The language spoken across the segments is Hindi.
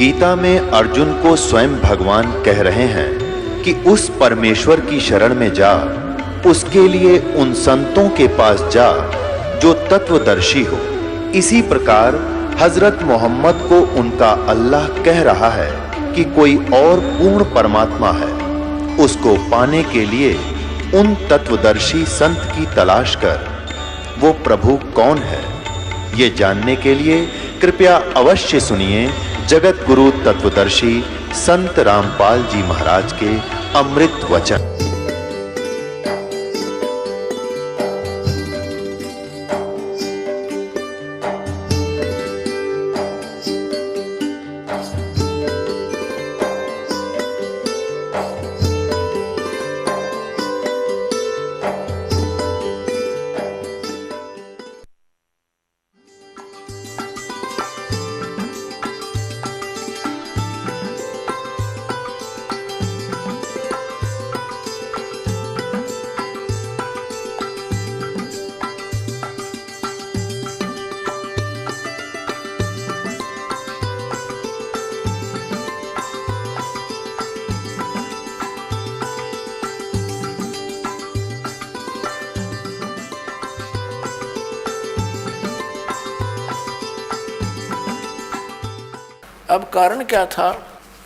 गीता में अर्जुन को स्वयं भगवान कह रहे हैं कि उस परमेश्वर की शरण में जा, उसके लिए उन संतों के पास जा जो तत्वदर्शी हो। इसी प्रकार हजरत मोहम्मद को उनका अल्लाह कह रहा है कि कोई और पूर्ण परमात्मा है, उसको पाने के लिए उन तत्वदर्शी संत की तलाश कर। वो प्रभु कौन है, ये जानने के लिए कृपया अवश्य सुनिए जगत गुरु तत्वदर्शी संत रामपाल जी महाराज के अमृत वचन। अब कारण क्या था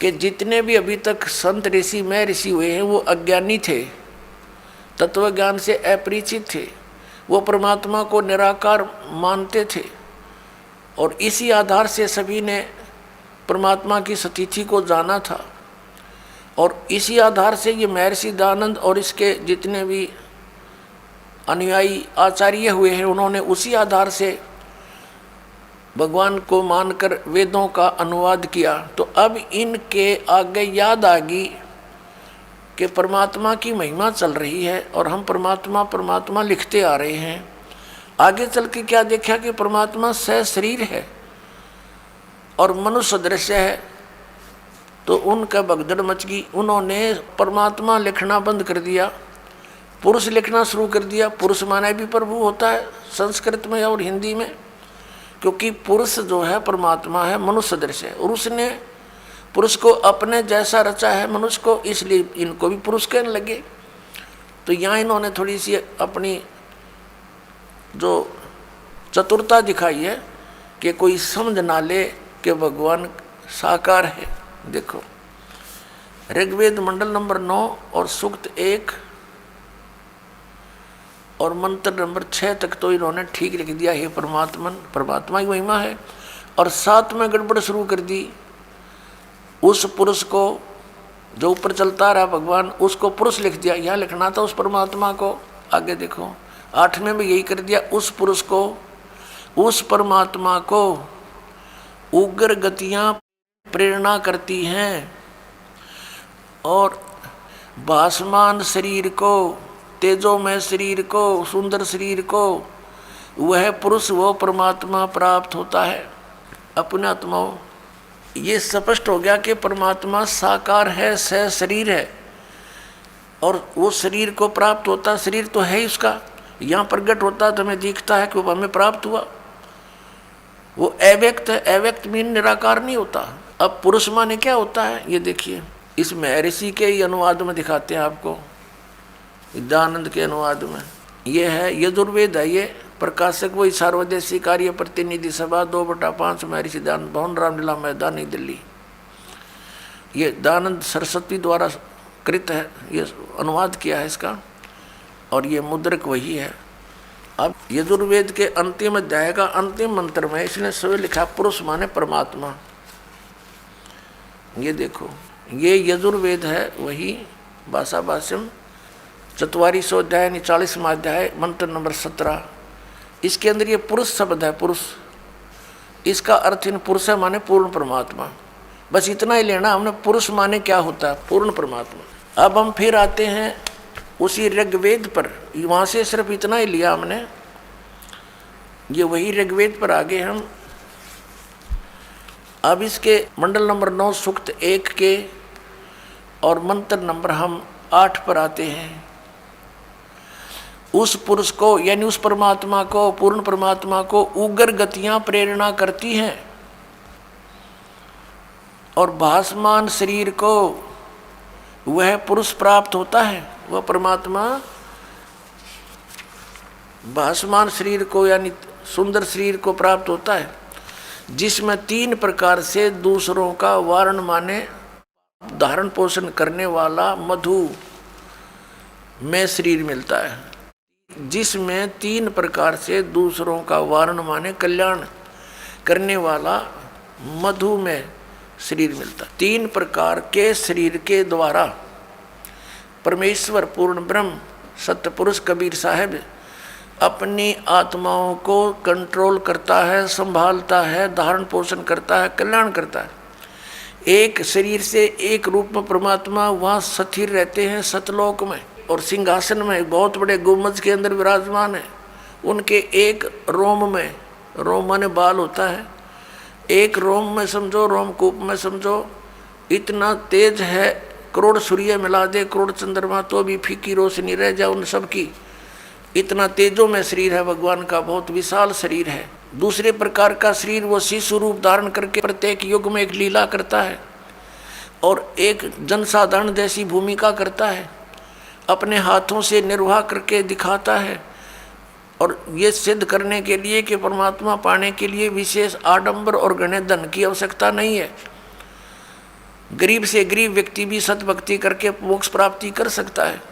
कि जितने भी अभी तक संत ऋषि में ऋषि हुए हैं वो अज्ञानी थे, तत्व ज्ञान से अपरिचित थे। वो परमात्मा को निराकार मानते थे और इसी आधार से सभी ने परमात्मा की स्थिति को जाना था। और इसी आधार से ये महर्षि दयानंद और इसके जितने भी अनुयायी आचार्य हुए हैं, उन्होंने उसी आधार से भगवान को मानकर वेदों का अनुवाद किया। तो अब इनके आगे याद आ गई कि परमात्मा की महिमा चल रही है और हम परमात्मा परमात्मा लिखते आ रहे हैं। आगे चल के क्या देखा कि परमात्मा सशरीर है और मनुष्य दृश्य है। तो उनका भगदड़ मच गई, उन्होंने परमात्मा लिखना बंद कर दिया, पुरुष लिखना शुरू कर दिया। पुरुष माने भी प्रभु होता है संस्कृत में और हिंदी में, क्योंकि पुरुष जो है परमात्मा है, मनुष्य दृश्य है और उसने पुरुष को अपने जैसा रचा है मनुष्य को, इसलिए इनको भी पुरुष कहने लगे। तो यहाँ इन्होंने थोड़ी सी अपनी जो चतुरता दिखाई है कि कोई समझ ना ले कि भगवान साकार है। देखो ऋग्वेद मंडल नंबर 9 और सूक्त 1 और मंत्र नंबर 6 तक तो इन्होंने ठीक लिख दिया, हे परमात्मा ही महिमा है। और 7 में गड़बड़ शुरू कर दी, उस पुरुष को जो ऊपर चलता रहा भगवान, उसको पुरुष लिख दिया। यहाँ लिखना था उस परमात्मा को। आगे देखो 8 में भी यही कर दिया, उस पुरुष को, उस परमात्मा को उग्र गतियाँ प्रेरणा करती हैं और भासमान शरीर को, तेजोमय शरीर को, सुंदर शरीर को वह पुरुष वो परमात्मा प्राप्त होता है अपने आत्माओं। ये स्पष्ट हो गया कि परमात्मा साकार है, सशरीर है और वो शरीर को प्राप्त होता। शरीर तो है ही उसका, यहाँ प्रकट होता तो हमें दिखता है कि वो हमें प्राप्त हुआ। वो अव्यक्त है, अव्यक्त मीन निराकार नहीं होता। अब पुरुष माने क्या होता है ये देखिए, इस महर्षि के ही अनुवाद में दिखाते हैं आपको, दयानंद के अनुवाद में। ये है यजुर्वेद है, ये प्रकाशक वही सार्वदेशी कार्य प्रतिनिधि सभा 2/5 महर्षि दयानंद भवन रामलीला मैदान नई दिल्ली। ये दयानंद सरस्वती द्वारा कृत है, ये अनुवाद किया है इसका और ये मुद्रक वही है। अब यजुर्वेद के अंतिम अध्याय का अंतिम मंत्र में इसने स्वयं लिखा पुरुष माने परमात्मा। ये देखो ये यजुर्वेद है वही भाषा भाष्यम 4400 अध्याय 40वां अध्याय मंत्र नंबर 17। इसके अंदर ये पुरुष शब्द है, पुरुष, इसका अर्थ इन पुरुष है माने पूर्ण परमात्मा। बस इतना ही लेना हमने, पुरुष माने क्या होता है, पूर्ण परमात्मा। अब हम फिर आते हैं उसी ऋग्वेद पर, वहाँ से सिर्फ इतना ही लिया हमने, ये वही ऋग्वेद पर आगे हम। अब इसके मंडल नंबर 9 सूक्त 1 के और मंत्र नंबर हम 8 पर आते हैं। उस पुरुष को यानी उस परमात्मा को, पूर्ण परमात्मा को उग्र गतियां प्रेरणा करती हैं और भासमान शरीर को वह पुरुष प्राप्त होता है, वह परमात्मा भासमान शरीर को यानी सुंदर शरीर को प्राप्त होता है, जिसमें 3 प्रकार से दूसरों का वारण माने धारण पोषण करने वाला मधु में शरीर मिलता है, जिसमें 3 प्रकार से दूसरों का वारण माने कल्याण करने वाला मधु में शरीर मिलता है। 3 प्रकार के शरीर के द्वारा परमेश्वर पूर्ण ब्रह्म सत्य पुरुष कबीर साहब अपनी आत्माओं को कंट्रोल करता है, संभालता है, धारण पोषण करता है, कल्याण करता है। एक शरीर से एक रूप में परमात्मा वहाँ स्थिर रहते हैं सतलोक में, और सिंहासन में बहुत बड़े गुम्बद के अंदर विराजमान है। उनके एक रोम में, रोम माने बाल होता है, एक रोम में समझो, रोमकूप में समझो, इतना तेज है, करोड़ सूर्य मिला दे, करोड़ चंद्रमा तो भी फीकी रोशनी रह जाए उन सब की, इतना तेजों में शरीर है भगवान का, बहुत विशाल शरीर है। दूसरे प्रकार का शरीर वो शिशु रूप धारण करके प्रत्येक युग में एक लीला करता है और एक जनसाधारण जैसी भूमिका करता है, अपने हाथों से निर्वाह करके दिखाता है, और ये सिद्ध करने के लिए कि परमात्मा पाने के लिए विशेष आडंबर और घने धन की आवश्यकता नहीं है। गरीब से गरीब व्यक्ति भी सतभक्ति करके मोक्ष प्राप्ति कर सकता है,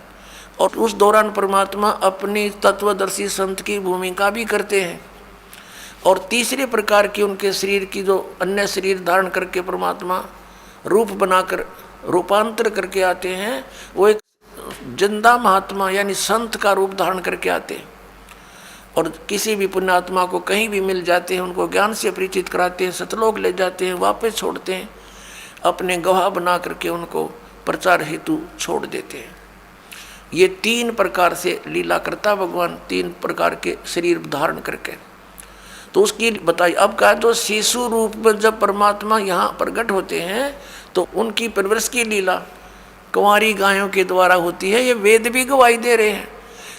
और उस दौरान परमात्मा अपनी तत्वदर्शी संत की भूमिका भी करते हैं। और तीसरे प्रकार की उनके शरीर की जो अन्य शरीर धारण करके परमात्मा रूप बनाकर रूपांतर करके आते हैं, वो एक जिंदा महात्मा यानी संत का रूप धारण करके आते हैं, और किसी भी पुण्यात्मा को कहीं भी मिल जाते हैं, उनको ज्ञान से परिचित कराते हैं, सतलोक ले जाते हैं, वापस छोड़ते हैं, अपने गवाह बना करके उनको प्रचार हेतु छोड़ देते हैं। ये 3 प्रकार से लीला करता भगवान, 3 प्रकार के शरीर धारण करके। तो उसकी बताई अब कहा, तो शिशु रूप में जब परमात्मा यहाँ प्रकट होते हैं तो उनकी परवरिश की लीला कुंवारी गायों के द्वारा होती है, ये वेद भी गवाही दे रहे हैं,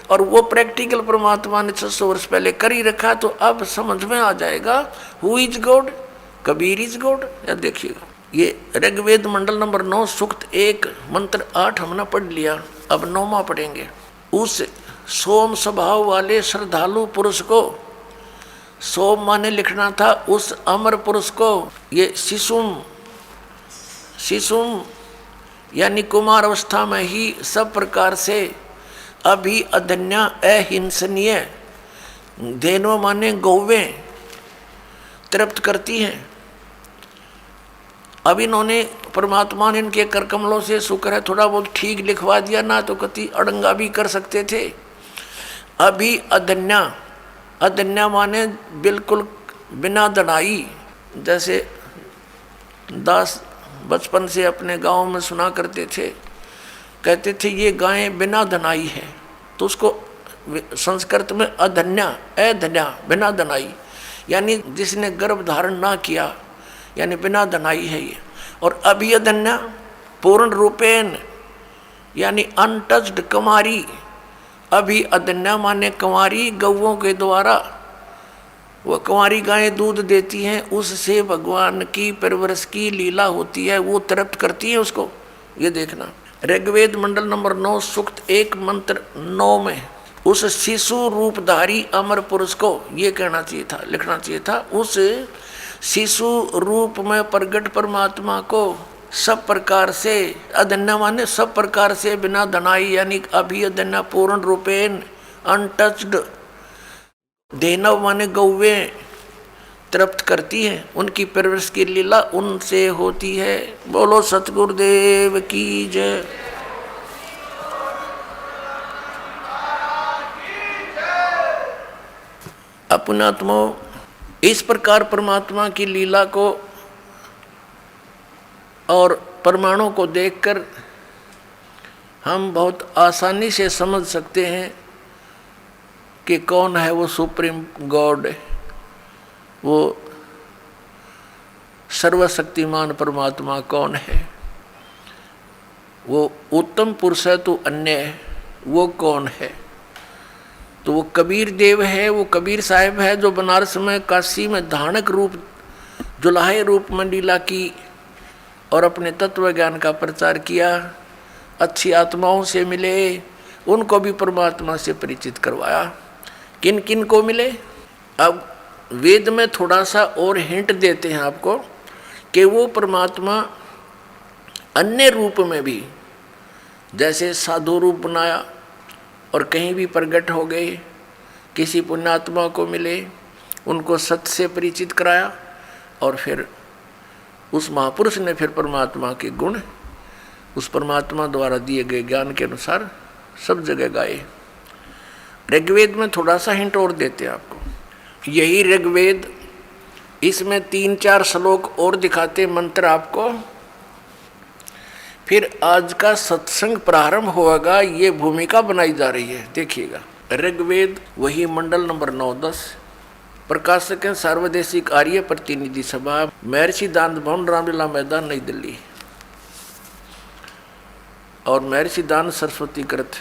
और वो प्रैक्टिकल परमात्मा ने 600 वर्ष पहले कर ही रखा। तो अब समझ में आ जाएगा who is God, Kabir is God. या देखिएगा, ये ऋग्वेद मंडल नंबर 9 सूक्त 1 मंत्र 8 हमने पढ़ लिया, अब 9वां पढ़ेंगे। उस सोम स्वभाव वाले श्रद्धालु पुरुष को, सोम माने लिखना था उस अमर पुरुष को, ये शिशुम यानी कुमार अवस्था में ही सब प्रकार से अभी अधन्या अहिंसनीय, धेनु माने गौवें तृप्त करती हैं। अब इन्होंने परमात्मा ने इनके कर कमलों से शुक्र है थोड़ा बहुत ठीक लिखवा दिया, ना तो कति अड़ंगा भी कर सकते थे। अभी अधन्या, अधन्या माने बिल्कुल बिना दनाई, जैसे दास बचपन से अपने गांव में सुना करते थे, कहते थे ये गायें बिना धनाई है, तो उसको संस्कृत में अधन्या, अधन्या बिना धनाई, यानी जिसने गर्भ धारण ना किया, यानी बिना धनाई है ये। और अभी अधन्या पूर्ण रूपेण यानी अनटच्ड कुमारी, अभी अधन्या माने कुंवारी गौओं के द्वारा, वह कुंवारी गायें दूध देती हैं, उससे भगवान की परवरिश की लीला होती है, वो तृप्त करती है उसको। ये देखना ऋग्वेद मंडल नंबर 9 सूक्त 1 मंत्र 9 में उस शिशु रूपधारी अमर पुरुष को ये कहना चाहिए था, लिखना चाहिए था, उस शिशु रूप में प्रगट परमात्मा को सब प्रकार से, अधन्या माने सब प्रकार से बिना धनाई, यानी अभी अधन्या पूर्ण रूपेण अनटच्ड, धेनव माने गौवें तृप्त करती हैं, उनकी परवरिश की लीला उनसे होती है। बोलो सतगुरुदेव की जय। अपनात्मा इस प्रकार परमात्मा की लीला को और परमाणु को देखकर हम बहुत आसानी से समझ सकते हैं कि कौन है वो सुप्रीम गॉड, वो सर्वशक्तिमान परमात्मा कौन है, वो उत्तम पुरुष है तो अन्य है, वो कौन है। तो वो कबीर देव है, वो कबीर साहब है जो बनारस में काशी में धानक रूप जुलाहे रूप में लीला की, और अपने तत्व ज्ञान का प्रचार किया, अच्छी आत्माओं से मिले, उनको भी परमात्मा से परिचित करवाया। किन किन को मिले? अब वेद में थोड़ा सा और हिंट देते हैं आपको कि वो परमात्मा अन्य रूप में भी, जैसे साधु रूप बनाया और कहीं भी प्रकट हो गए, किसी पुण्यात्मा को मिले, उनको सत्य से परिचित कराया और फिर उस महापुरुष ने फिर परमात्मा के गुण उस परमात्मा द्वारा दिए गए ज्ञान के अनुसार सब जगह गाए। ऋग्वेद में थोड़ा सा हिंट और देते हैं आपको। यही ऋग्वेद, इसमें 3-4 श्लोक और दिखाते मंत्र आपको। फिर आज का सत्संग प्रारंभ होगा, ये भूमिका बनाई जा रही है, देखिएगा। ऋग्वेद वही मंडल नंबर 9-10, प्रकाशक हैं सर्वदेशिक आर्य प्रतिनिधि सभा, महर्षि दान भवन, रामलीला मैदान, नई दिल्ली। और महर्षि दान सरस्वती कृत,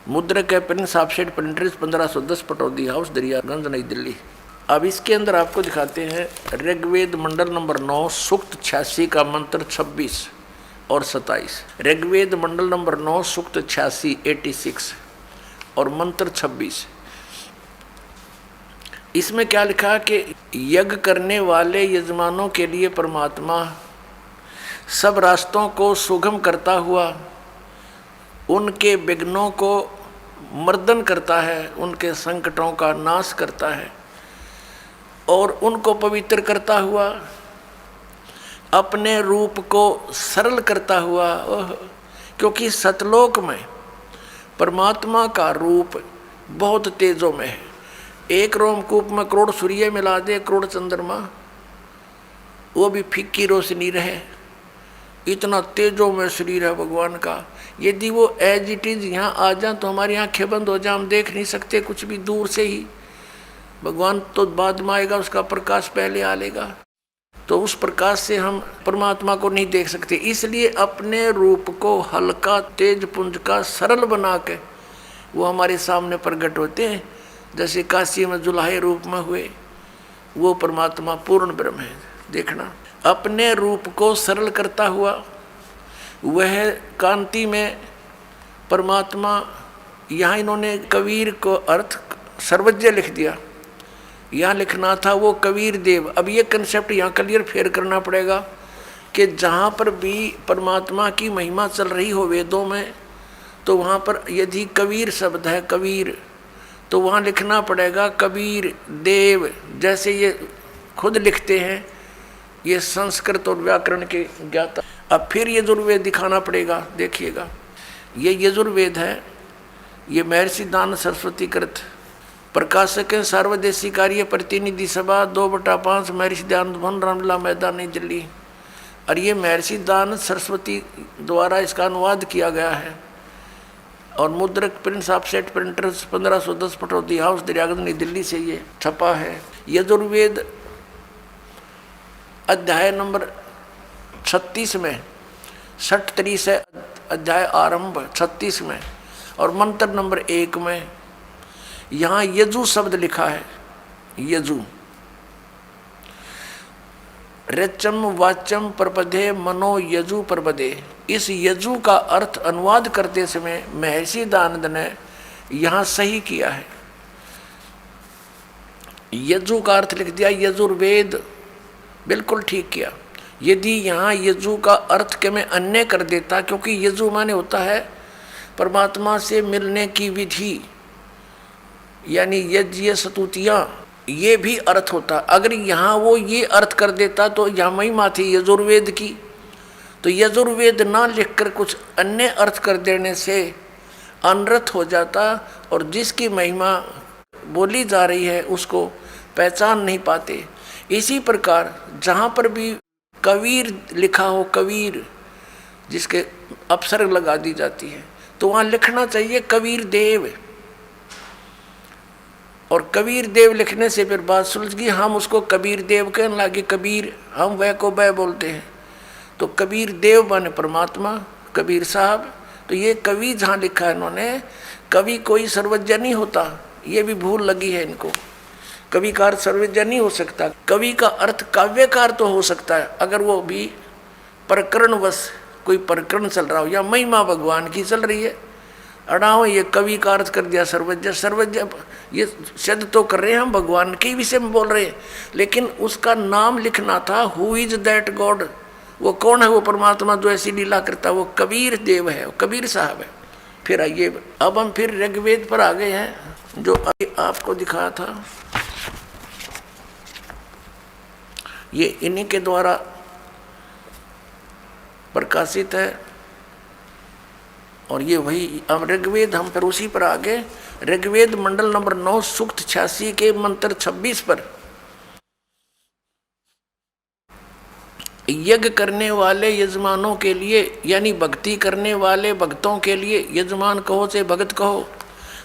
मुद्रक है Prince offset printers, 1510 Pataudi house, Daryaganj, नई दिल्ली। अब इसके अंदर आपको दिखाते हैं ऋग्वेद मंडल नंबर 9 सूक्त 86 का मंत्र 26 और 27। ऋग्वेद मंडल नंबर 9 सूक्त 86 86 और मंत्र 26। इसमें क्या लिखा कि यज्ञ करने वाले यजमानों के लिए परमात्मा सब रास्तों को सुगम करता हुआ उनके विघ्नों को मर्दन करता है, उनके संकटों का नाश करता है और उनको पवित्र करता हुआ, अपने रूप को सरल करता हुआ। क्योंकि सतलोक में परमात्मा का रूप बहुत तेजों में है। एक रोमकूप में करोड़ सूर्य मिला दे, करोड़ चंद्रमा, वो भी फीकी रोशनी रहे, इतना तेजों में शरीर है भगवान का। यदि वो एज इट इज यहाँ आ जाए तो हमारी आंखें बंद हो जाए, हम देख नहीं सकते कुछ भी, दूर से ही। भगवान तो बाद में आएगा, उसका प्रकाश पहले आ लेगा, तो उस प्रकाश से हम परमात्मा को नहीं देख सकते। इसलिए अपने रूप को हल्का तेज पुंज का सरल बना के वो हमारे सामने प्रकट होते हैं। जैसे काशी में जुलाहे रूप में हुए, वो परमात्मा पूर्ण ब्रह्म है। देखना, अपने रूप को सरल करता हुआ वह कांति में परमात्मा। यहाँ इन्होंने कबीर को अर्थ सर्वज्ञ लिख दिया, यहाँ लिखना था वो कबीर देव। अब ये कंसेप्ट यहाँ क्लियर फेर करना पड़ेगा कि जहाँ पर भी परमात्मा की महिमा चल रही हो वेदों में, तो वहाँ पर यदि कबीर शब्द है, कबीर, तो वहाँ लिखना पड़ेगा कबीर देव। जैसे ये खुद लिखते हैं, ये संस्कृत और व्याकरण के ज्ञाता। अब फिर यजुर्वेद दिखाना पड़ेगा, देखिएगा। ये यजुर्वेद है, ये महर्षि दान सरस्वती कृत, प्रकाशक हैं सर्वदेशिक आर्य प्रतिनिधि सभा, 2/5, महर्षि दान भवन, रामलीला मैदान, नई दिल्ली। और ये महर्षि दान सरस्वती द्वारा इसका अनुवाद किया गया है और मुद्रक Prince offset printers, 1510 Pataudi house, Daryaganj, नई दिल्ली से ये छपा है। यजुर्वेद अध्याय नंबर 36 में 60 से अध्याय आरंभ 36 में और मंत्र नंबर 1 में यहाँ यजु शब्द लिखा है। यजु, रचम वाचम प्रपदे मनो यजु प्रपदे। इस यजु का अर्थ अनुवाद करते समय महर्षि दानंद ने यहाँ सही किया है। यजु का अर्थ लिख दिया यजुर्वेद, बिल्कुल ठीक किया। यदि यहाँ यजु का अर्थ के मैं अन्य कर देता, क्योंकि यजु माने होता है परमात्मा से मिलने की विधि, यानी यज्ञ स्तुतियाँ, ये भी अर्थ होता। अगर यहाँ वो ये अर्थ कर देता तो यहाँ महिमा थी यजुर्वेद की, तो यजुर्वेद ना लिखकर कुछ अन्य अर्थ कर देने से अनर्थ हो जाता और जिसकी महिमा बोली जा रही है उसको पहचान नहीं पाते। इसी प्रकार जहाँ पर भी कबीर लिखा हो, कबीर जिसके अपसर्ग लगा दी जाती है, तो वहाँ लिखना चाहिए कबीर देव। और कबीर देव लिखने से फिर बात सुलझ गई। हम उसको कबीर देव कहने लगे, कबीर, हम वह को वह बोलते हैं, तो कबीर देव माने परमात्मा, कबीर साहब। तो ये कवि जहाँ लिखा है इन्होंने, कवि कोई सर्वज्ञ नहीं होता, ये भी भूल लगी है इनको। कवि का अर्थ सर्वज्ञ नहीं हो सकता। कवि का अर्थ काव्यकार तो हो सकता है, अगर वो भी प्रकरणवश कोई प्रकरण चल रहा हो या महिमा भगवान की चल रही है, अड़ाओ ये कवि का अर्थ कर दिया सर्वज्ञ। सर्वज्ञ ये शब्द तो कर रहे हैं हम भगवान के विषय में बोल रहे हैं, लेकिन उसका नाम लिखना था। हु इज दैट गॉड, वो कौन है वो परमात्मा जो ऐसी लीला करता है? वो कबीर देव है, वो कबीर साहब है। फिर आइए, अब हम फिर ऋग्वेद पर आ गए हैं, जो आपको दिखाया था। ये इन्हीं के द्वारा प्रकाशित है, और ये वही अब ऋग्वेद, हम फिर उसी पर आ गए। ऋग्वेद मंडल नंबर 9 सूक्त 86 के मंत्र 26 पर, यज्ञ करने वाले यजमानों के लिए, यानी भक्ति करने वाले भक्तों के लिए, यजमान कहो से भगत कहो,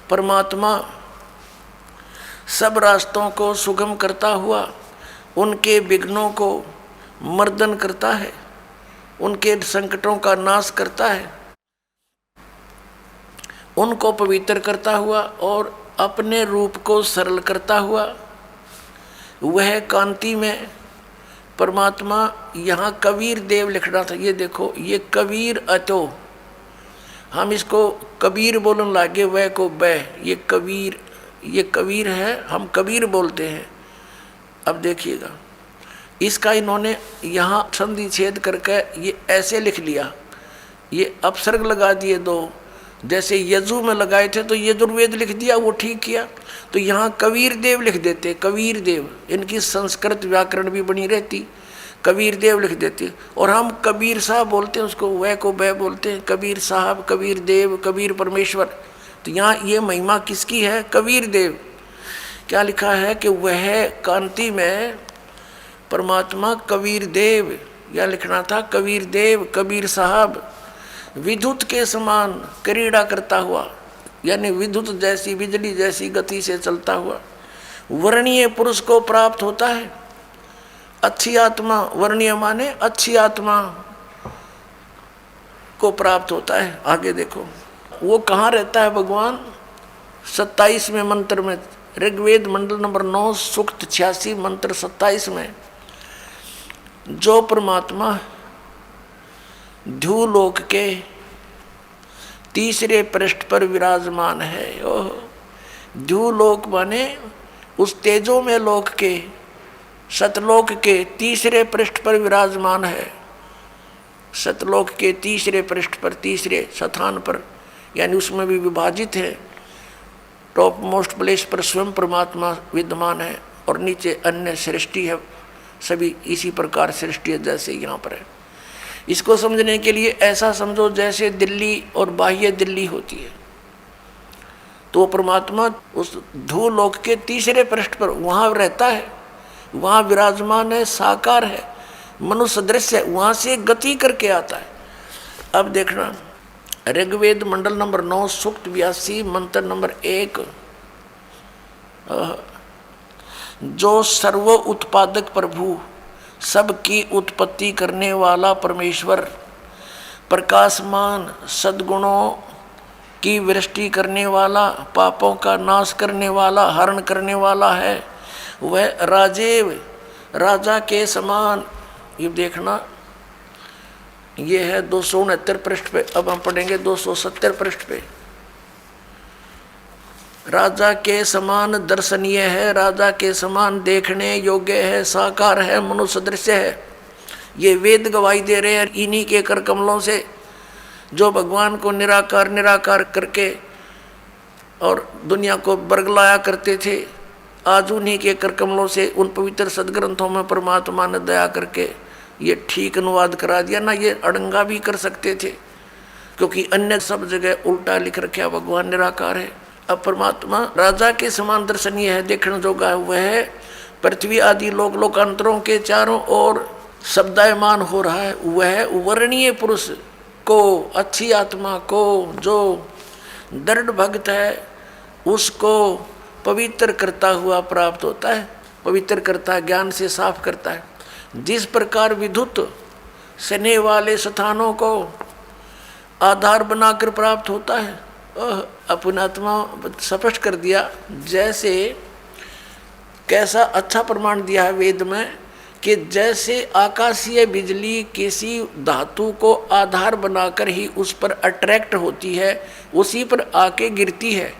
परमात्मा सब रास्तों को सुगम करता हुआ उनके विघ्नों को मर्दन करता है, उनके संकटों का नाश करता है, उनको पवित्र करता हुआ और अपने रूप को सरल करता हुआ। वह कांति में परमात्मा, यहाँ कबीर देव लिखना था। ये देखो, ये कबीर अतो, हम इसको कबीर बोलने लागे, वह को वह, ये कबीर है, हम कबीर बोलते हैं। अब देखिएगा, इसका इन्होंने यहाँ संधि छेद करके ये ऐसे लिख लिया, ये अपसर्ग लगा दिए दो, जैसे यजु में लगाए थे तो यजुर्वेद लिख दिया, वो ठीक किया। तो यहाँ कबीर देव लिख देते, कबीर देव, इनकी संस्कृत व्याकरण भी बनी रहती, कबीर देव लिख देते। और हम कबीर साहब बोलते हैं उसको, वह को वह बोलते हैं, कबीर साहब, कबीर देव, कबीर परमेश्वर। तो यहाँ ये महिमा किसकी है? कबीर देव। क्या लिखा है कि वह कांति में परमात्मा कबीर देव, या लिखना था कबीर देव, कबीर साहब, विद्युत के समान क्रीड़ा करता हुआ, यानी विद्युत जैसी, बिजली जैसी गति से चलता हुआ वर्णीय पुरुष को प्राप्त होता है। अच्छी आत्मा, वर्णीय माने अच्छी आत्मा को प्राप्त होता है। आगे देखो, वो कहाँ रहता है भगवान? 27वें मंत्र में, ऋग्वेद मंडल नंबर 9 सूक्त 86 मंत्र 27 में, जो परमात्मा ध्युलोक के तीसरे पृष्ठ पर विराजमान है। ओह, ध्युलोक माने उस तेजो में लोक के, सतलोक के तीसरे पृष्ठ पर विराजमान है। सतलोक के तीसरे पृष्ठ पर, तीसरे स्थान पर, यानी उसमें भी विभाजित है। टॉप मोस्ट प्लेस पर स्वयं परमात्मा विद्यमान है और नीचे अन्य सृष्टि है, सभी इसी प्रकार सृष्टि है जैसे यहाँ पर है। इसको समझने के लिए ऐसा समझो जैसे दिल्ली और बाह्य दिल्ली होती है, तो परमात्मा उस ध्रुवलोक के तीसरे पृष्ठ पर वहाँ रहता है, वहाँ विराजमान है, साकार है, मनुष्य दृश्य है, वहाँ से गति करके आता है। अब देखना, ऋग्वेद मंडल नंबर 9 सूक्त 82 मंत्र नंबर 1, जो सर्व उत्पादक प्रभु, सबकी उत्पत्ति करने वाला परमेश्वर, प्रकाशमान सद्गुणों की वृष्टि करने वाला, पापों का नाश करने वाला, हरण करने वाला है, वह राजेव, राजा के समान। ये देखना, ये है 269 पृष्ठ पे। अब हम पढ़ेंगे 270 पृष्ठ पे। राजा के समान दर्शनीय है, राजा के समान देखने योग्य है, साकार है, मनुष्य दृश्य है। ये वेद गवाही दे रहे हैं इन्हीं के कर कमलों से, जो भगवान को निराकार निराकार करके और दुनिया को बरगलाया करते थे। आज उन्हीं के कर कमलों से, उन पवित्र सदग्रंथों में परमात्मा ने दया करके ये ठीक अनुवाद करा दिया ना। ये अड़ंगा भी कर सकते थे, क्योंकि अन्य सब जगह उल्टा लिख रखा, भगवान निराकार है। अब परमात्मा राजा के समान दर्शनीय है, देखने जोगा है। वह पृथ्वी आदि लोक लोकांतरों के चारों ओर शब्दायमान हो रहा है। वह वर्णीय पुरुष को, अच्छी आत्मा को, जो दृढ़ भक्त है, उसको पवित्र करता हुआ प्राप्त होता है। पवित्र करता है, ज्ञान से साफ करता है। जिस प्रकार विद्युत स्नेह वाले स्थानों को आधार बनाकर प्राप्त होता है, अपना आत्मा स्पष्ट कर दिया। जैसे कैसा अच्छा प्रमाण दिया है वेद में कि जैसे आकाशीय बिजली किसी धातु को आधार बनाकर ही उस पर अट्रैक्ट होती है, उसी पर आके गिरती है,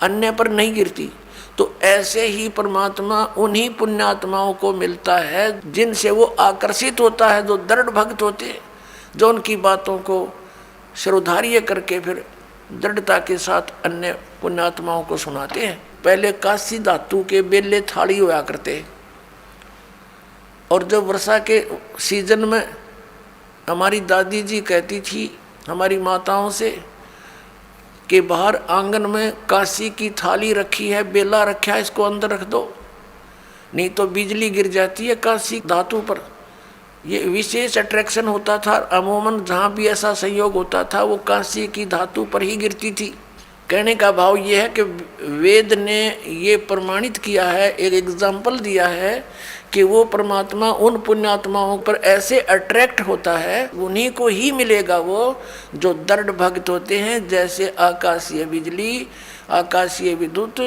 अन्य पर नहीं गिरती, तो ऐसे ही परमात्मा उन्हीं पुण्यात्माओं को मिलता है जिनसे वो आकर्षित होता है, जो दृढ़ भक्त होते हैं, जो उनकी बातों को श्रोधार्य करके फिर दृढ़ता के साथ अन्य पुण्यात्माओं को सुनाते हैं। पहले काशी धातु के बेले थाली हुआ करते, और जब वर्षा के सीजन में हमारी दादी जी कहती थी हमारी माताओं से कि बाहर आंगन में काशी की थाली रखी है, बेला रखा है, इसको अंदर रख दो, नहीं तो बिजली गिर जाती है काशी धातु पर। ये विशेष अट्रैक्शन होता था, अमूमन जहाँ भी ऐसा संयोग होता था वो काशी की धातु पर ही गिरती थी। कहने का भाव ये है कि वेद ने ये प्रमाणित किया है, एक एग्जाम्पल दिया है कि वो परमात्मा उन पुण्यात्माओं पर ऐसे अट्रैक्ट होता है, उन्हीं को ही मिलेगा वो जो दृढ़ भक्त होते हैं। जैसे आकाशीय बिजली, आकाशीय विद्युत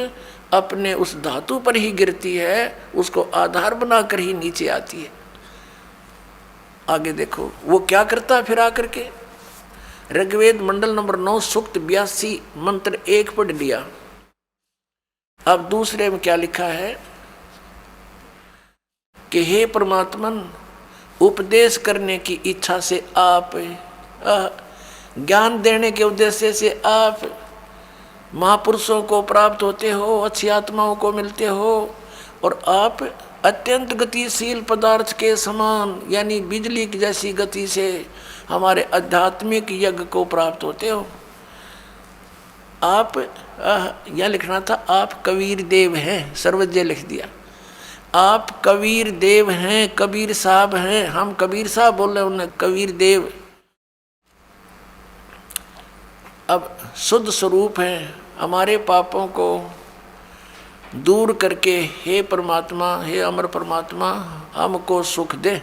अपने उस धातु पर ही गिरती है, उसको आधार बनाकर ही नीचे आती है। आगे देखो वो क्या करता है फिर आकर के। ऋग्वेद मंडल नंबर 9 सूक्त 82 मंत्र 1 पढ़ लिया। अब दूसरे में क्या लिखा है कि हे परमात्मन, उपदेश करने की इच्छा से आप, ज्ञान देने के उद्देश्य से आप महापुरुषों को प्राप्त होते हो, अच्छी आत्माओं को मिलते हो, और आप अत्यंत गतिशील पदार्थ के समान यानी बिजली की जैसी गति से हमारे आध्यात्मिक यज्ञ को प्राप्त होते हो। आप यह लिखना था आप कबीर देव हैं, सर्वज्ञ लिख दिया। आप कबीर देव हैं, कबीर साहब हैं, हम कबीर साहब बोल रहे हैं, उन्हें कबीर देव। अब शुद्ध स्वरूप हैं, हमारे पापों को दूर करके हे परमात्मा, हे अमर परमात्मा हमको सुख दे।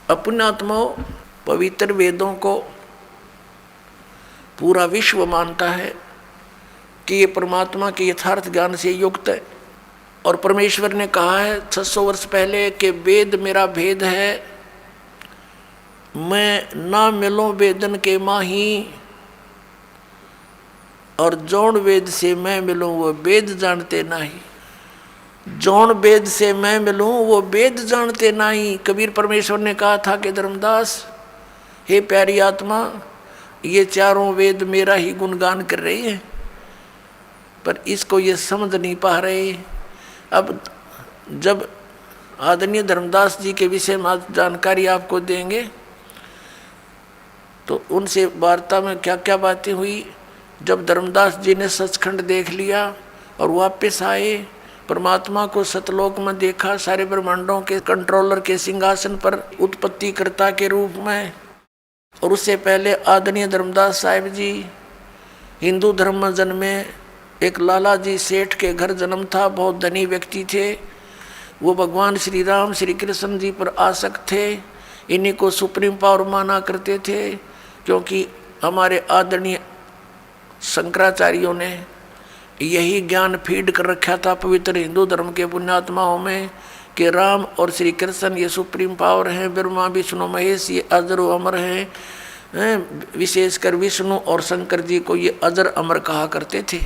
अपने आत्माओं पवित्र वेदों को पूरा विश्व मानता है कि ये परमात्मा के यथार्थ ज्ञान से युक्त है, और परमेश्वर ने कहा है 600 वर्ष पहले कि वेद मेरा भेद है, मैं ना मिलूं वेदन के माही, और जौन वेद से मैं मिलूं वो वेद जानते नहीं। जौन वेद से मैं मिलूं वो वेद जानते नहीं। कबीर परमेश्वर ने कहा था कि धर्मदास, हे प्यारी आत्मा, ये चारों वेद मेरा ही गुणगान कर रहे हैं, पर इसको ये समझ नहीं पा रहे। अब जब आदरणीय धर्मदास जी के विषय में जानकारी आपको देंगे तो उनसे वार्ता में क्या क्या बातें हुई। जब धर्मदास जी ने सचखंड देख लिया और वापस आए, परमात्मा को सतलोक में देखा, सारे ब्रह्मांडों के कंट्रोलर के सिंहासन पर उत्पत्तिकर्ता के रूप में। और उससे पहले आदरणीय धर्मदास साहिब जी हिंदू धर्म में जन्मे, एक लाला जी सेठ के घर जन्म था, बहुत धनी व्यक्ति थे। वो भगवान श्री राम श्री कृष्ण जी पर आसक्त थे, इन्हीं को सुप्रीम पावर माना करते थे, क्योंकि हमारे आदरणीय शंकराचार्यों ने यही ज्ञान फीड कर रखा था पवित्र हिंदू धर्म के पुण्यात्माओं में कि राम और श्री कृष्ण ये सुप्रीम पावर हैं, ब्रह्मा विष्णु महेश ये अजर व अमर हैं। विशेषकर विष्णु और शंकर जी को ये अजर अमर कहा करते थे,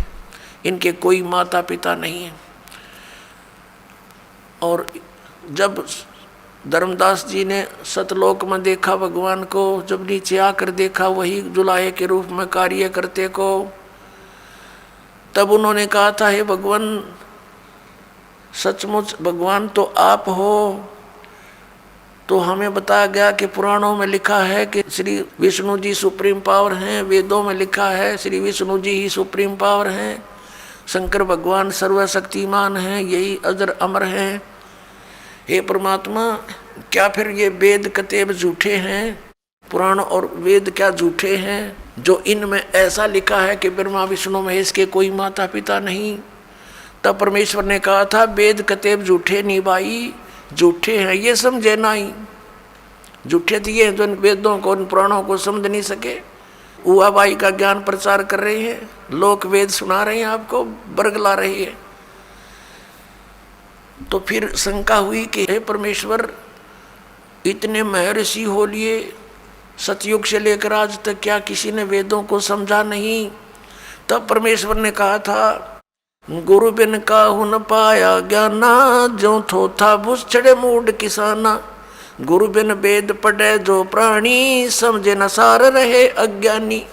इनके कोई माता पिता नहीं है। और जब धर्मदास जी ने सतलोक में देखा भगवान को, जब नीचे आकर देखा वही जुलाहे के रूप में कार्य करते को, तब उन्होंने कहा था हे भगवान, सचमुच भगवान तो आप हो। तो हमें बताया गया कि पुराणों में लिखा है कि श्री विष्णु जी सुप्रीम पावर हैं, वेदों में लिखा है श्री विष्णु जी ही सुप्रीम पावर हैं, शंकर भगवान सर्वशक्तिमान हैं, यही अजर अमर हैं। हे परमात्मा, क्या फिर ये वेद कतेब झूठे हैं? पुराण और वेद क्या झूठे हैं जो इनमें ऐसा लिखा है कि ब्रह्मा विष्णु महेश के कोई माता पिता नहीं? तब परमेश्वर ने कहा था वेद कतेब झूठे नहीं भाई, झूठे हैं ये समझे नहीं। झूठे थे ये जो वेदों को, उन पुराणों को समझ नहीं सके, हुआ भाई का ज्ञान प्रचार कर रहे हैं, लोक वेद सुना रहे हैं, आपको बरगला रहे हैं। तो फिर शंका हुई कि हे परमेश्वर, इतने महर्षि हो लिए, सतयुग से लेकर आज तक क्या किसी ने वेदों को समझा नहीं। तब परमेश्वर ने कहा था, गुरु बिन काहू न पाया ज्ञाना, जो थोथा भुस चढ़े मूड किसाना। गुरु बिन वेद पढ़े जो प्राणी, समझे न सार रहे अज्ञानी।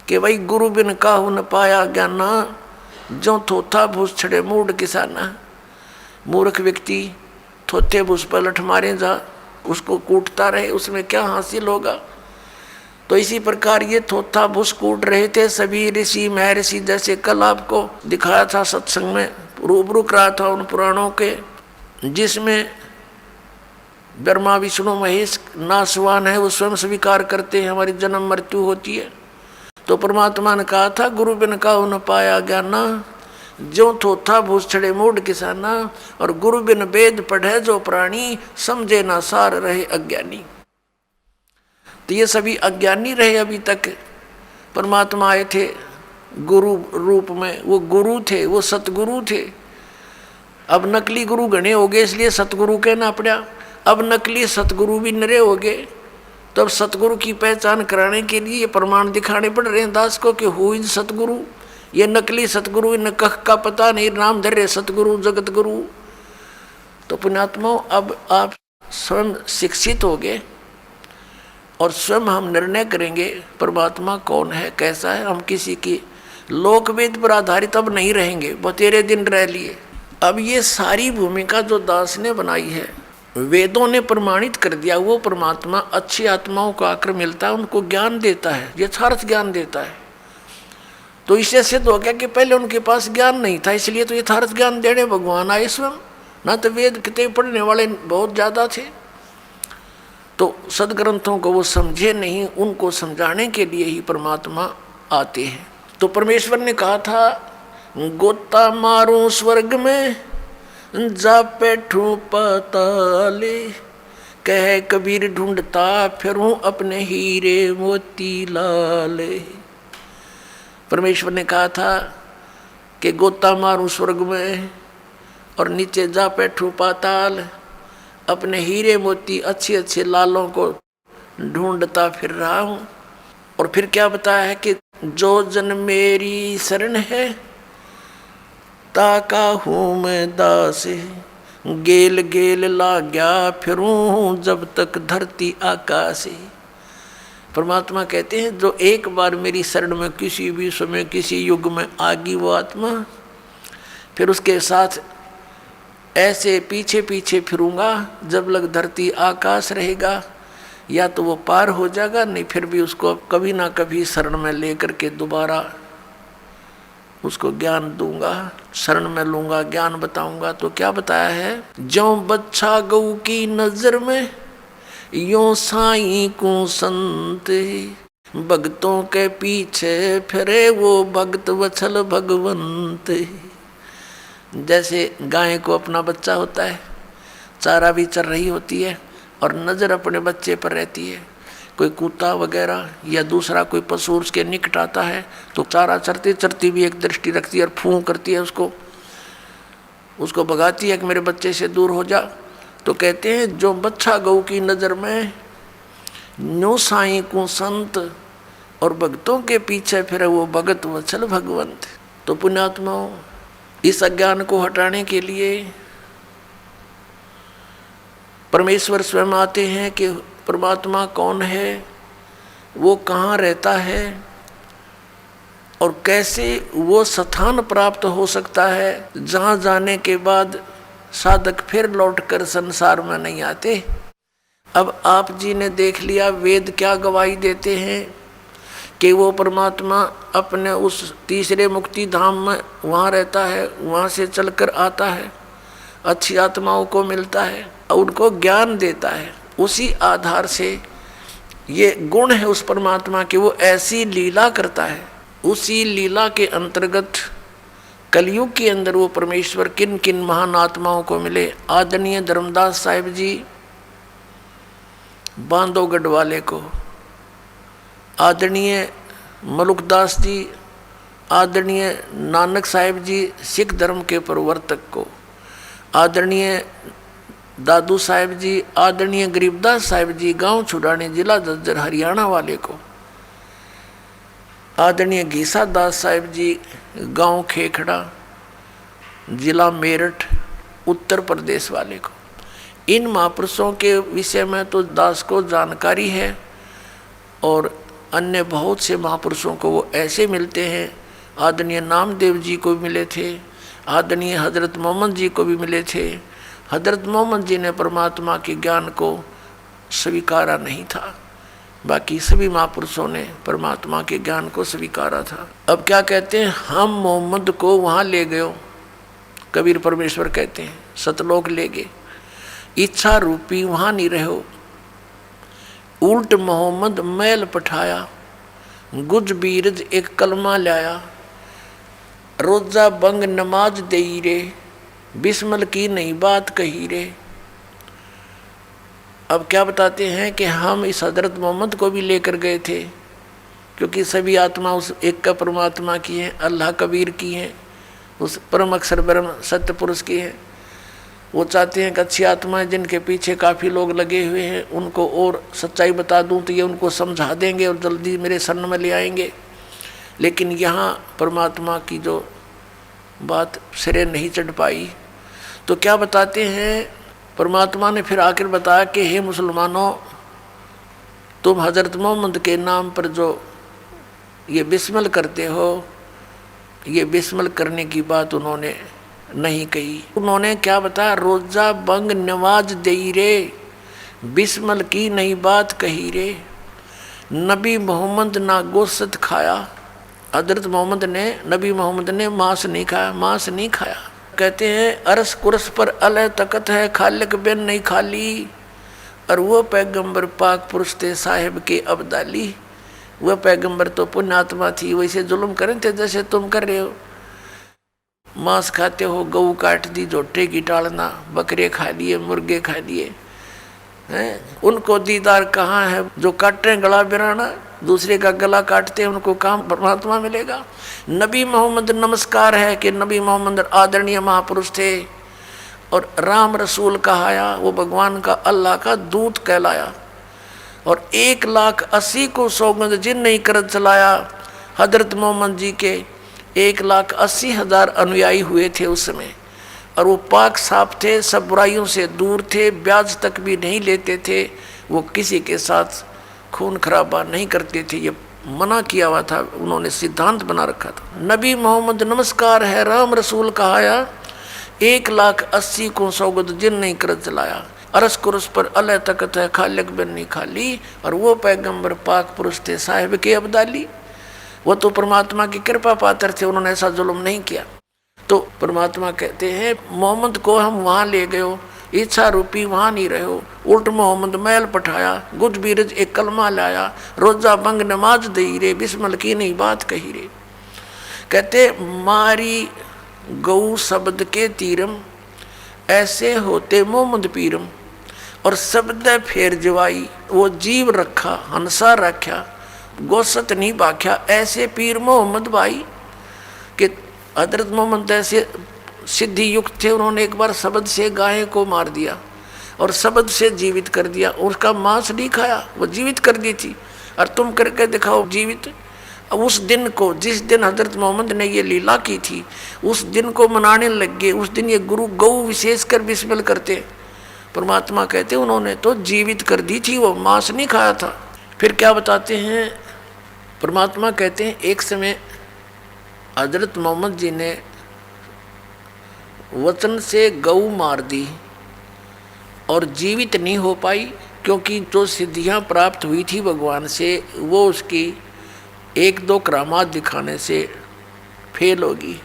कि भाई गुरु बिन काहू न पाया ज्ञाना, जो थोथा भूस छड़े मूड किसाना। मूर्ख व्यक्ति थोथे भूस पर लठ मारे जा, उसको कूटता रहे, उसमें क्या हासिल होगा। तो इसी प्रकार ये थोथा भूस कूट रहे थे सभी ऋषि महर्षि। जैसे कल आपको दिखाया था सत्संग में, रूबरू करा था उन पुराणों के, जिसमें ब्रह्मा विष्णु महेश नासवान है, वो स्वयं स्वीकार करते हैं हमारी जन्म मृत्यु होती है। तो परमात्मा ने कहा था, गुरु बिन काहू न पाया ज्ञाना, जो थोथा भूस छड़े मूड किसाना। और गुरु बिन वेद पढ़े जो प्राणी, समझे ना सार रहे अज्ञानी। तो ये सभी अज्ञानी रहे अभी तक। परमात्मा आए थे गुरु रूप में, वो गुरु थे, वो सतगुरु थे। अब नकली गुरु घने हो गए, इसलिए सतगुरु कहना पड़ा। अब नकली सतगुरु भी नरे हो गए, तो अब सतगुरु की पहचान कराने के लिए ये प्रमाण दिखाने पड़ रहे हैं दास को कि हु इज सतगुरु। ये नकली सतगुरु, इन कख का पता नहीं, नाम धर रहे सतगुरु जगत गुरु। तो पुण्यात्माओं, अब आप स्वयं शिक्षित हो गए और स्वयं हम निर्णय करेंगे परमात्मा कौन है, कैसा है। हम किसी की लोकवेद पर आधारित अब नहीं रहेंगे, बतेरे दिन रह लिए। अब ये सारी भूमिका जो दास ने बनाई है, वेदों ने प्रमाणित कर दिया। वो परमात्मा अच्छी आत्माओं को आकर मिलता है, उनको ज्ञान देता है, यथार्थ ज्ञान देता है। तो इससे सिद्ध हो गया कि पहले उनके पास ज्ञान नहीं था, इसलिए तो यथार्थ ज्ञान देने भगवान आए स्वयं। ना तो वेद किताब पढ़ने वाले बहुत ज़्यादा थे, तो सदग्रंथों को वो समझे नहीं, उनको समझाने के लिए ही परमात्मा आते हैं। तो परमेश्वर ने कहा था, गोता मारूं स्वर्ग में, जा बैठूं पाताले। कह कबीर ढूंढता फिरूं अपने हीरे मोती लाले। परमेश्वर ने कहा था कि गोता मारूं स्वर्ग में और नीचे जा बैठूं पाताल, अपने हीरे मोती अच्छे अच्छे लालों को ढूंढता फिर रहा हूं। और फिर क्या बताया है कि जो जन मेरी शरण है, ताका हूँ मैं दास, गेल गेल ला गया फिरूं जब तक धरती आकाश। परमात्मा कहते हैं, जो एक बार मेरी शरण में किसी भी समय किसी युग में आ गई वो आत्मा, फिर उसके साथ ऐसे पीछे पीछे फिरूंगा जब लग धरती आकाश रहेगा। या तो वो पार हो जाएगा, नहीं फिर भी उसको कभी ना कभी शरण में लेकर के दोबारा उसको ज्ञान दूंगा, शरण में लूंगा, ज्ञान बताऊंगा। तो क्या बताया है, ज्यों बच्छा गऊ की नजर में, यों साईं को संत, भक्तों के पीछे फिरे वो भक्त वत्सल भगवंत। जैसे गाय को अपना बच्चा होता है, चारा भी चर रही होती है और नज़र अपने बच्चे पर रहती है। कोई कुत्ता वगैरह या दूसरा कोई पशु उसके निकट आता है तो चारा चरती चरती भी एक दृष्टि रखती है और फूं करती है, उसको भगाती है कि मेरे बच्चे से दूर हो जा। तो कहते हैं, जो बच्छा गऊ की नज़र में, न्यू साईं को संत, और भक्तों के पीछे फिर वो भगत वत्सल भगवंत। तो पुण्यात्माओं, इस अज्ञान को हटाने के लिए परमेश्वर स्वयं आते हैं कि परमात्मा कौन है, वो कहाँ रहता है और कैसे वो स्थान प्राप्त हो सकता है जहाँ जाने के बाद साधक फिर लौटकर संसार में नहीं आते। अब आप जी ने देख लिया, वेद क्या गवाही देते हैं कि वो परमात्मा अपने उस तीसरे मुक्ति धाम में वहाँ रहता है, वहाँ से चलकर आता है, अच्छी आत्माओं को मिलता है और उनको ज्ञान देता है। उसी आधार से ये गुण है उस परमात्मा के, वो ऐसी लीला करता है। उसी लीला के अंतर्गत कलयुग के अंदर वो परमेश्वर किन किन महान आत्माओं को मिले। आदरणीय धर्मदास साहिब जी बांधवगढ़ वाले को, आदरणीय मलुकदास जी, आदरणीय नानक साहिब जी सिख धर्म के प्रवर्तक को, आदरणीय दादू साहिब जी, आदरणीय गरीबदास साहिब जी, गांव छुड़ाने, जिला झज्जर हरियाणा वाले को, आदरणीय घीसा दास साहिब जी, गांव खेखड़ा, जिला मेरठ, उत्तर प्रदेश वाले को। इन महापुरुषों के विषय में तो दास को जानकारी है, और अन्य बहुत से महापुरुषों को वो ऐसे मिलते हैं। आदरणीय नामदेव जी को भी मिले थे, आदरणीय हजरत मोहम्मद जी को भी मिले थे। हजरत मोहम्मद जी ने परमात्मा के ज्ञान को स्वीकारा नहीं था, बाकी सभी महापुरुषों ने परमात्मा के ज्ञान को स्वीकारा था। अब क्या कहते हैं, हम मोहम्मद को वहाँ ले गए, कबीर परमेश्वर कहते हैं सतलोक ले गए, इच्छा रूपी वहाँ नहीं रहो, उल्ट मोहम्मद मैल पठाया, गुज बीरज एक कलमा लाया, रोजा बंग नमाज दई रे, बिस्मल की नई बात कही रे। अब क्या बताते हैं कि हम इस हजरत मोहम्मद को भी लेकर गए थे, क्योंकि सभी आत्मा उस एक का परमात्मा की है, अल्लाह कबीर की है, उस परम अक्षर ब्रह्म सत्य पुरुष की है। वो चाहते हैं कि अच्छी आत्माएं जिनके पीछे काफ़ी लोग लगे हुए हैं, उनको और सच्चाई बता दूं तो ये उनको समझा देंगे और जल्दी मेरे शरण में ले आएंगे। लेकिन यहाँ परमात्मा की जो बात सिरे नहीं चढ़ पाई, तो क्या बताते हैं, परमात्मा ने फिर आकर बताया कि हे मुसलमानों, तुम हजरत मोहम्मद के नाम पर जो ये बिस्मिल करते हो, ये बिस्मिल करने की बात उन्होंने नहीं कही। उन्होंने क्या बताया, रोजा बंग नमाज दई रे, बिस्मिल की नई बात कही रे, नबी मोहम्मद ना गोश्त खाया। हजरत मोहम्मद ने, नबी मोहम्मद ने मांस नहीं खाया, मांस नहीं खाया। कहते हैं अरस कुरस पर अलह तकत है, खालिक बिन नहीं खाली, और वो पैगंबर पाक पुरुष थे साहिब के अब्दाली। वह पैगंबर तो पुण्यात्मा थी, वैसे जुल्म करें थे जैसे तुम कर रहे हो। मांस खाते हो, गऊ काट दी, झोटे की टालना, बकरे खा लिए, मुर्गे खा लिए हैं। उनको दीदार कहाँ है, जो काट रहे गला बिराना, दूसरे का गला काटते हैं, उनको काम परमात्मा मिलेगा। नबी मोहम्मद नमस्कार है कि नबी मोहम्मद आदरणीय महापुरुष थे, और राम रसूल कहाया, वो भगवान का अल्लाह का दूत कहलाया। और 1,80,000 को सौगंध जिन नहीं कर चलाया। हजरत मोहम्मद जी के 1,80,000 अनुयायी हुए थे उस समय, और वो पाक साफ थे, सब बुराइयों से दूर थे, ब्याज तक भी नहीं लेते थे, वो किसी के साथ खून खराबा नहीं करते थे, ये मना किया हुआ था, उन्होंने सिद्धांत बना रखा था। नबी मोहम्मद नमस्कार है, राम रसूल कहाया, 1,80,000 को सौगंध जिन नहीं कर चलाया, अरस कुरस पर अलह तकत है, खालिक बिन नहीं खाली, और वो पैगंबर पाक पुरुष थे साहिब के अब्दाली। वो तो परमात्मा की कृपा पात्र थे, उन्होंने ऐसा जुल्म नहीं किया। तो परमात्मा कहते हैं मोहम्मद को हम वहाँ ले गए, इच्छा रूपी वहाँ नहीं रहो, उल्ट मोहम्मद मैल पठाया, गुज बीरज एक कलमा लाया, रोजा बंग नमाज दई रे, बिस्मिल की नहीं बात कही रे। कहते मारी गऊ शब्द के तीरम, ऐसे होते मोहम्मद पीरम, और शब्द फेर जवाई, वो जीव रखा हंसा रखा, गोसत नहीं बाख्या, ऐसे पीर मोहम्मद भाई। कि हजरत मोहम्मद ऐसे सिद्धि युक्त थे, उन्होंने एक बार शब्द से गाय को मार दिया और शब्द से जीवित कर दिया, उसका मांस नहीं खाया, वो जीवित कर दी थी, और तुम करके दिखाओ जीवित। उस दिन को, जिस दिन हजरत मोहम्मद ने ये लीला की थी, उस दिन को मनाने लग गए। उस दिन ये गुरु गऊ विशेष कर बिस्मिल करते। परमात्मा कहते उन्होंने तो जीवित कर दी थी, वो मांस नहीं खाया था। फिर क्या बताते हैं, परमात्मा कहते हैं एक समय हजरत मोहम्मद जी ने वचन से गऊ मार दी और जीवित नहीं हो पाई, क्योंकि जो सिद्धियां प्राप्त हुई थी भगवान से, वो उसकी 1-2 करामात दिखाने से फेल होगी।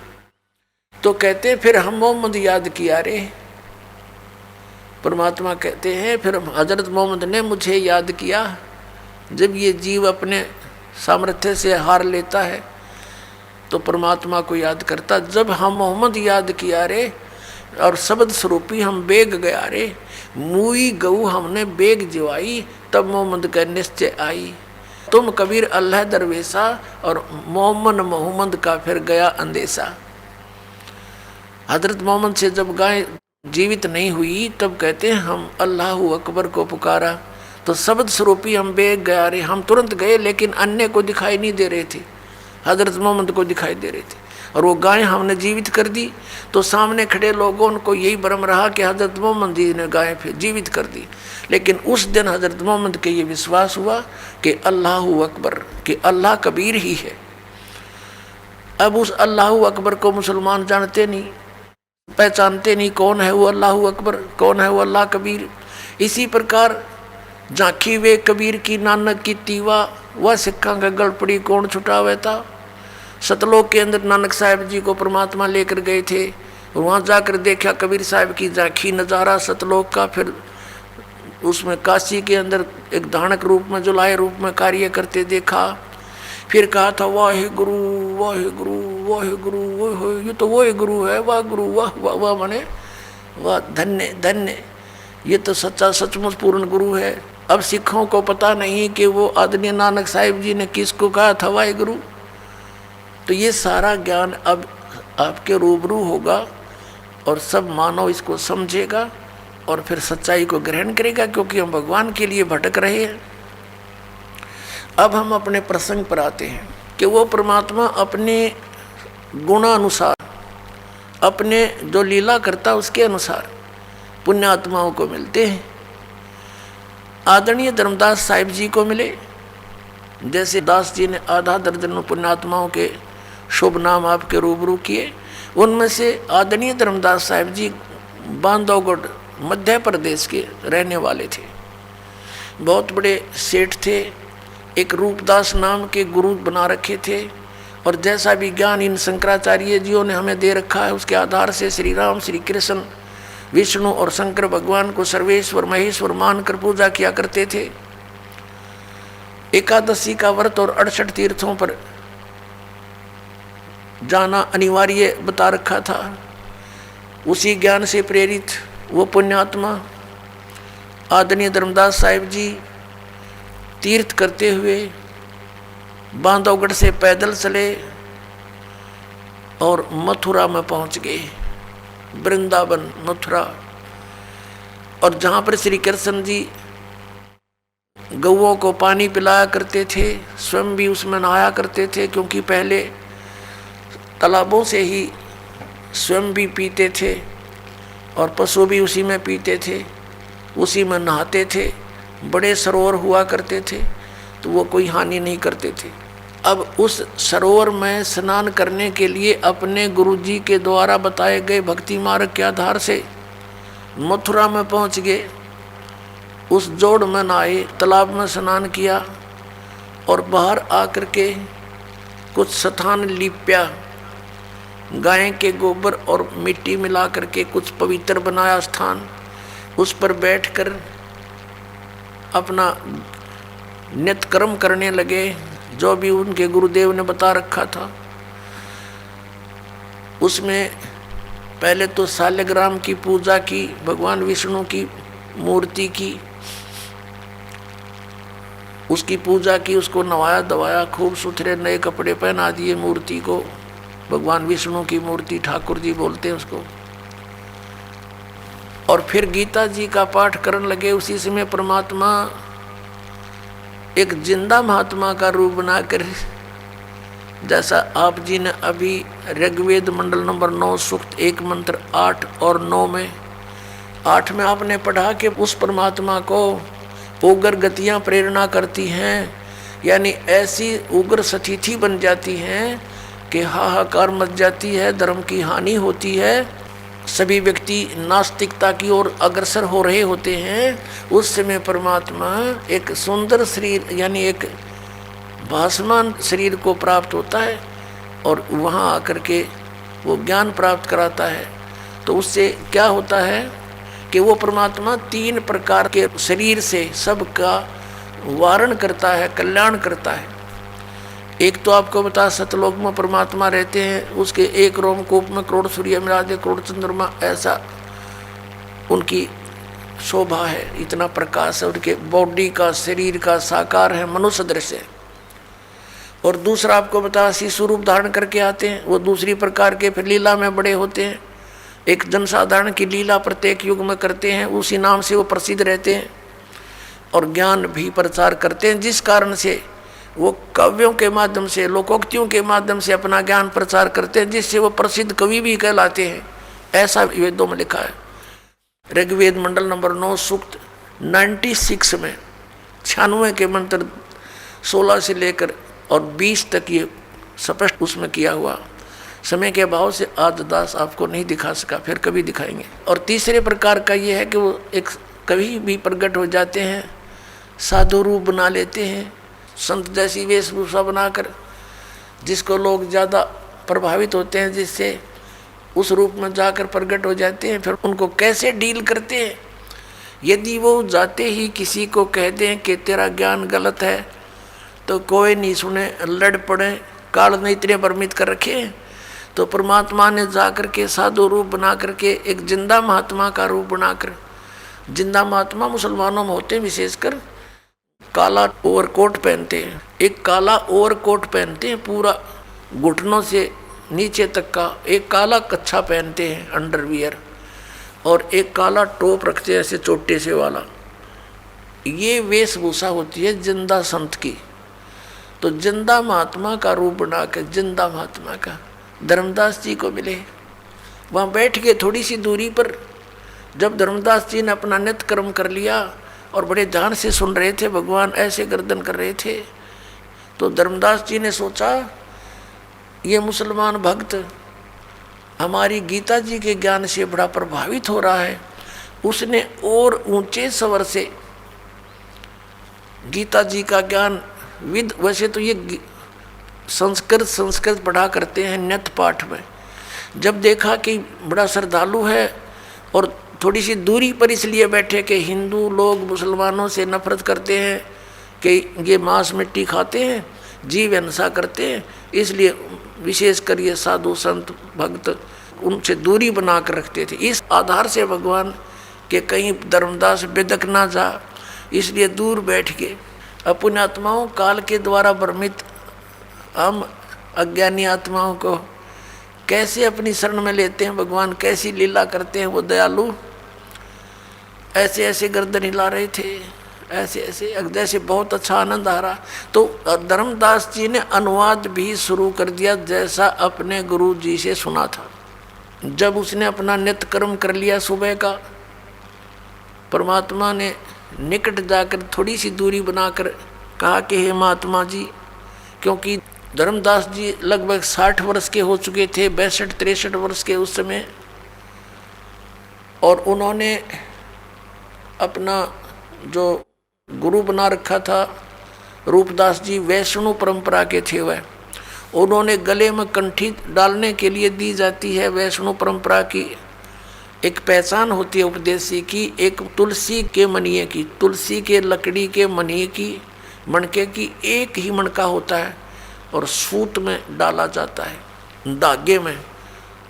तो कहते फिर हम मोहम्मद याद किया रे। परमात्मा कहते हैं फिर हजरत मोहम्मद ने मुझे याद किया। जब ये जीव अपने सामर्थ्य से हार लेता है तो परमात्मा को याद करता। जब हम मोहम्मद याद किया रे और शब्द स्वरूपी हम बेग गया रे, मुई गऊ हमने बेग जिवाई, तब मोहम्मद का निश्चय आई। तुम कबीर अल्लाह दरवेशा और मोहम्मद का फिर गया अंदेशा। हजरत मोहम्मद से जब गाय जीवित नहीं हुई, तब कहते हैं हम अल्लाहु अकबर को पुकारा तो शब्द स्वरूपी हम बेग गया रे, हम तुरंत गए लेकिन अन्य को दिखाई नहीं दे रहे थे, हजरत मोहम्मद को दिखाई दे रहे थे। और वो गाय हमने जीवित कर दी तो सामने खड़े लोगों को यही भ्रम रहा कि हजरत मोहम्मद जी ने गाय फिर जीवित कर दी। लेकिन उस दिन हजरत मोहम्मद के ये विश्वास हुआ कि अल्लाहु अकबर, कि अल्लाह कबीर ही है। अब उस अल्लाहु अकबर को मुसलमान जानते नहीं, पहचानते नहीं, कौन है वो अल्लाहु अकबर, कौन है वो अल्लाह कबीर। इसी प्रकार झांकी वे कबीर की नानक की तीवा, वह सिक्का का गढ़ पड़ी कौन छुटावे था। सतलोक के अंदर नानक साहब जी को परमात्मा लेकर गए थे, और वहाँ जाकर देखा कबीर साहब की झांकी नज़ारा सतलोक का। फिर उसमें काशी के अंदर एक धानक रूप में, जुलाए रूप में कार्य करते देखा। फिर कहा था वाहे गुरु वाहे गुरु वाहे गुरु, वो ये तो वो गुरु है, वाह गुरु वाह वाह वाह, माने वाह, धन्य धन्य, ये तो सच्चा सचमुच पूर्ण गुरु है। अब सिखों को पता नहीं कि वो आदरणीय नानक साहिब जी ने किसको कहा था वाहे गुरु। तो ये सारा ज्ञान अब आपके रूबरू होगा और सब मानव इसको समझेगा और फिर सच्चाई को ग्रहण करेगा, क्योंकि हम भगवान के लिए भटक रहे हैं। अब हम अपने प्रसंग पर आते हैं कि वो परमात्मा अपने गुणानुसार, अपने जो लीला करता उसके अनुसार पुण्यात्माओं को मिलते हैं। आदरणीय धर्मदास साहिब जी को मिले, जैसे दास जी ने आधा दर्जन पुण्यात्माओं के शुभ नाम आपके रूबरू किए। उनमें से आदरणीय धर्मदास साहिब जी बांधवगढ़ मध्य प्रदेश के रहने वाले थे, बहुत बड़े सेठ थे, एक रूपदास नाम के गुरु बना रखे थे। और जैसा भी ज्ञान इन शंकराचार्य जियों ने हमें दे रखा है उसके आधार से श्री राम, श्री कृष्ण, विष्णु और शंकर भगवान को सर्वेश्वर महेश्वर मानकर पूजा किया करते थे। एकादशी का व्रत और 68 तीर्थों पर जाना अनिवार्य बता रखा था। उसी ज्ञान से प्रेरित वो पुण्यात्मा आदरणीय धर्मदास साहिब जी तीर्थ करते हुए बांधवगढ़ से पैदल चले और मथुरा में पहुंच गए, वृंदावन मथुरा। और जहाँ पर श्री कृष्ण जी गौओं को पानी पिलाया करते थे, स्वयं भी उसमें नहाया करते थे, क्योंकि पहले तालाबों से ही स्वयं भी पीते थे और पशु भी उसी में पीते थे, उसी में नहाते थे। बड़े सरोवर हुआ करते थे तो वो कोई हानि नहीं करते थे। अब उस सरोवर में स्नान करने के लिए अपने गुरुजी के द्वारा बताए गए भक्ति मार्ग के आधार से मथुरा में पहुंच गए। उस जोड़ में नहाए, तालाब में स्नान किया और बाहर आकर के कुछ स्थान लिप्या, गाय के गोबर और मिट्टी मिला करके कुछ पवित्र बनाया स्थान। उस पर बैठकर अपना नित्य कर्म करने लगे, जो भी उनके गुरुदेव ने बता रखा था। उसमें पहले तो शालिग्राम की पूजा की, भगवान विष्णु की मूर्ति की, उसकी पूजा की, उसको नवाया दवाया, खूब सुथरे नए कपड़े पहना दिए मूर्ति को। भगवान विष्णु की मूर्ति ठाकुर जी बोलते हैं उसको। और फिर गीता जी का पाठ करने लगे। उसी समय परमात्मा एक जिंदा महात्मा का रूप बनाकर, जैसा आप जी ने अभी ऋग्वेद मंडल नंबर 9 सूक्त 1 मंत्र 8 और 9 में 8 में आपने पढ़ा कि उस परमात्मा को उग्र गतियाँ प्रेरणा करती हैं, यानी ऐसी उग्र स्थिति बन जाती हैं कि हाहाकार मच जाती है, धर्म की हानि होती है, सभी व्यक्ति नास्तिकता की ओर अग्रसर हो रहे होते हैं। उस समय परमात्मा एक सुंदर शरीर यानी एक भासमान शरीर को प्राप्त होता है और वहाँ आकर के वो ज्ञान प्राप्त कराता है। तो उससे क्या होता है कि वो परमात्मा 3 प्रकार के शरीर से सबका वारण करता है, कल्याण करता है। एक तो आपको बता सतलोक में परमात्मा रहते हैं, उसके एक रोमकूप में करोड़ सूर्य मिला दे, करोड़ चंद्रमा, ऐसा उनकी शोभा है, इतना प्रकाश है उनके बॉडी का, शरीर का, साकार है, मनुष्य दृश्य। और दूसरा आपको बता शिशु रूप धारण करके आते हैं, वो दूसरी प्रकार के फिर लीला में बड़े होते हैं। एक जनसाधारण की लीला प्रत्येक युग में करते हैं, उसी नाम से वो प्रसिद्ध रहते हैं और ज्ञान भी प्रचार करते हैं, जिस कारण से वो कवियों के माध्यम से, लोकोक्तियों के माध्यम से अपना ज्ञान प्रचार करते हैं, जिससे वो प्रसिद्ध कवि भी कहलाते हैं। ऐसा वेदों में लिखा है। ऋग्वेद मंडल नंबर 9 सूक्त 96 में 96 के मंत्र 16 से लेकर और 20 तक ये स्पष्ट उसमें किया हुआ। समय के अभाव से आज दास आपको नहीं दिखा सका, फिर कभी दिखाएंगे। और तीसरे प्रकार का ये है कि वो एक कभी भी प्रकट हो जाते हैं, साधु रूप बना लेते हैं, संत जैसी वेशभूषा बनाकर, जिसको लोग ज़्यादा प्रभावित होते हैं, जिससे उस रूप में जाकर प्रकट हो जाते हैं। फिर उनको कैसे डील करते हैं? यदि वो जाते ही किसी को कह दें कि तेरा ज्ञान गलत है तो कोई नहीं सुने, लड़ पड़े, काल ने इतने भ्रमित कर रखे हैं। तो परमात्मा ने जाकर के साधु रूप बना करके एक जिंदा महात्मा का रूप बनाकर, जिंदा महात्मा मुसलमानों में होते हैं, विशेषकर काला ओवरकोट पहनते हैं, एक काला ओवरकोट पहनते हैं पूरा घुटनों से नीचे तक का, एक काला कच्छा पहनते हैं अंडरवियर, और एक काला टोप रखते हैं ऐसे चोटे से वाला। ये वेशभूषा होती है जिंदा संत की। तो जिंदा महात्मा का रूप बना कर, जिंदा महात्मा का धर्मदास जी को मिले। वहाँ बैठ के थोड़ी सी दूरी पर जब धर्मदास जी ने अपना नित्य कर्म कर लिया और बड़े ध्यान से सुन रहे थे, भगवान ऐसे गर्दन कर रहे थे, तो धर्मदास जी ने सोचा ये मुसलमान भक्त हमारी गीता जी के ज्ञान से बड़ा प्रभावित हो रहा है। उसने और ऊंचे स्वर से गीता जी का ज्ञान विद, वैसे तो ये संस्कृत पढ़ा करते हैं नित्य पाठ में, जब देखा कि बड़ा श्रद्धालु है और थोड़ी सी दूरी पर इसलिए बैठे कि हिंदू लोग मुसलमानों से नफरत करते हैं कि ये मांस मिट्टी खाते हैं, जीव हिंसा करते हैं, इसलिए विशेषकर ये साधु संत भक्त उनसे दूरी बना कर रखते थे। इस आधार से भगवान के कहीं धर्मदास बेदक ना जा, इसलिए दूर बैठ के अपने आत्माओं काल के द्वारा भ्रमित हम अज्ञानी आत्माओं को कैसे अपनी शरण में लेते हैं, भगवान कैसी लीला करते हैं वो दयालु। ऐसे ऐसे गर्दन हिला रहे थे, ऐसे ऐसे जैसे बहुत अच्छा आनंद आ रहा। तो धर्मदास जी ने अनुवाद भी शुरू कर दिया जैसा अपने गुरु जी से सुना था। जब उसने अपना नित्य कर्म कर लिया सुबह का, परमात्मा ने निकट जाकर थोड़ी सी दूरी बनाकर कहा कि हे महात्मा जी, क्योंकि धर्मदास जी लगभग 60 वर्ष के हो चुके थे, 62-63 वर्ष के उस समय, और उन्होंने अपना जो गुरु बना रखा था रूपदास जी वैष्णव परंपरा के थे। वह उन्होंने गले में कंठी डालने के लिए दी जाती है, वैष्णव परंपरा की एक पहचान होती है उपदेशी की, एक तुलसी के मनिए की, तुलसी के लकड़ी के मनिए की, मणके की एक ही मणका होता है और सूत में डाला जाता है धागे में।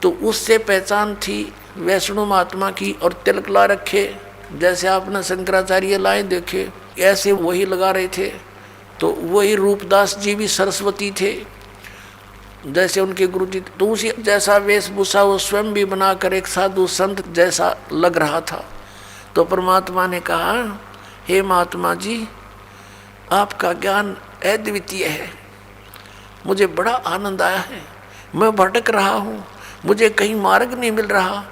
तो उससे पहचान थी वैष्णव महात्मा की। और तिलक ला रखे, जैसे आपने शंकराचार्य लाए देखे, ऐसे वही लगा रहे थे। तो वही रूपदास जी भी सरस्वती थे जैसे उनके गुरु जी, तो उसी जैसा वेशभूषा वो स्वयं भी बनाकर एक साधु संत जैसा लग रहा था। तो परमात्मा ने कहा, हे महात्मा जी, आपका ज्ञान अद्वितीय है, मुझे बड़ा आनंद आया है। मैं भटक रहा हूँ, मुझे कहीं मार्ग नहीं मिल रहा,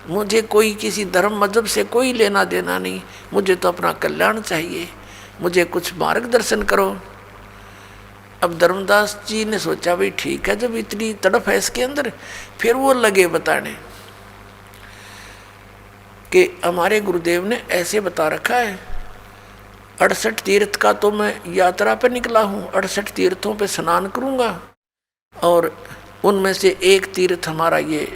मुझे कोई किसी धर्म मजहब से कोई लेना देना नहीं, मुझे तो अपना कल्याण चाहिए, मुझे कुछ मार्गदर्शन करो। अब धर्मदास जी ने सोचा भाई ठीक है, जब इतनी तड़प है इसके अंदर, फिर वो लगे बताने कि हमारे गुरुदेव ने ऐसे बता रखा है, 68 तीर्थ का तो मैं यात्रा पे निकला हूँ, 68 तीर्थों पे स्नान करूँगा, और उनमें से एक तीर्थ हमारा ये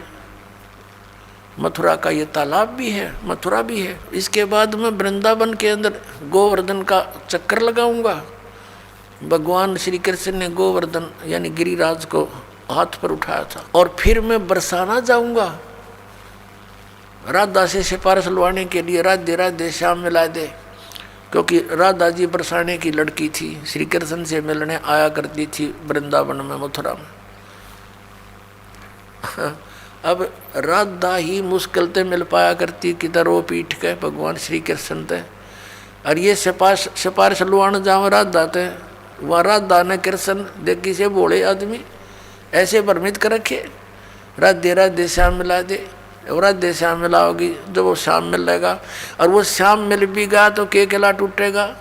मथुरा का ये तालाब भी है, मथुरा भी है। इसके बाद मैं वृंदावन के अंदर गोवर्धन का चक्कर लगाऊंगा। भगवान श्री कृष्ण ने गोवर्धन यानी गिरिराज को हाथ पर उठाया था। और फिर मैं बरसाना जाऊंगा, राधा से सिफारिश लवाने के लिए, राधे राधे श्याम मिला दे, क्योंकि राधा जी बरसाने की लड़की थी, श्री कृष्ण से मिलने आया करती थी वृंदावन में, मथुरा में। अब राधा ही मुश्किल ते मिल पाया करती किधर वो पीठ के भगवान श्री कृष्ण ते, और ये सिपारिश लुआन जाओ राधा ते, वह राधा ने कृष्ण देखी से बोले आदमी ऐसे भ्रमित कर रखे, राधे राधे श्याम मिला दे, और राधे श्याम मिलाओगी जब वो श्याम मिलेगा, और वो श्याम मिल भी गया तो के केला टूटेगा।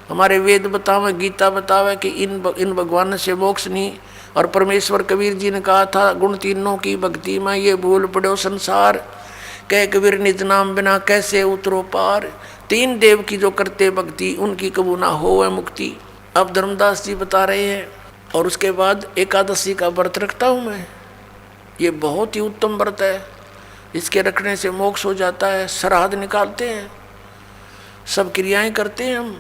हमारे वेद बतावे, गीता बतावे कि इन भगवान से मोक्ष नहीं। और परमेश्वर कबीर जी ने कहा था गुण तीनों की भक्ति में ये भूल पड़ो संसार, कह कबीर निज नाम बिना कैसे उतरो पार, तीन देव की जो करते भक्ति उनकी कबू ना हो मुक्ति। अब धर्मदास जी बता रहे हैं। और उसके बाद एकादशी का व्रत रखता हूँ मैं, ये बहुत ही उत्तम व्रत है, इसके रखने से मोक्ष हो जाता है। श्राद्ध निकालते हैं, सब क्रियाएं करते हैं हम,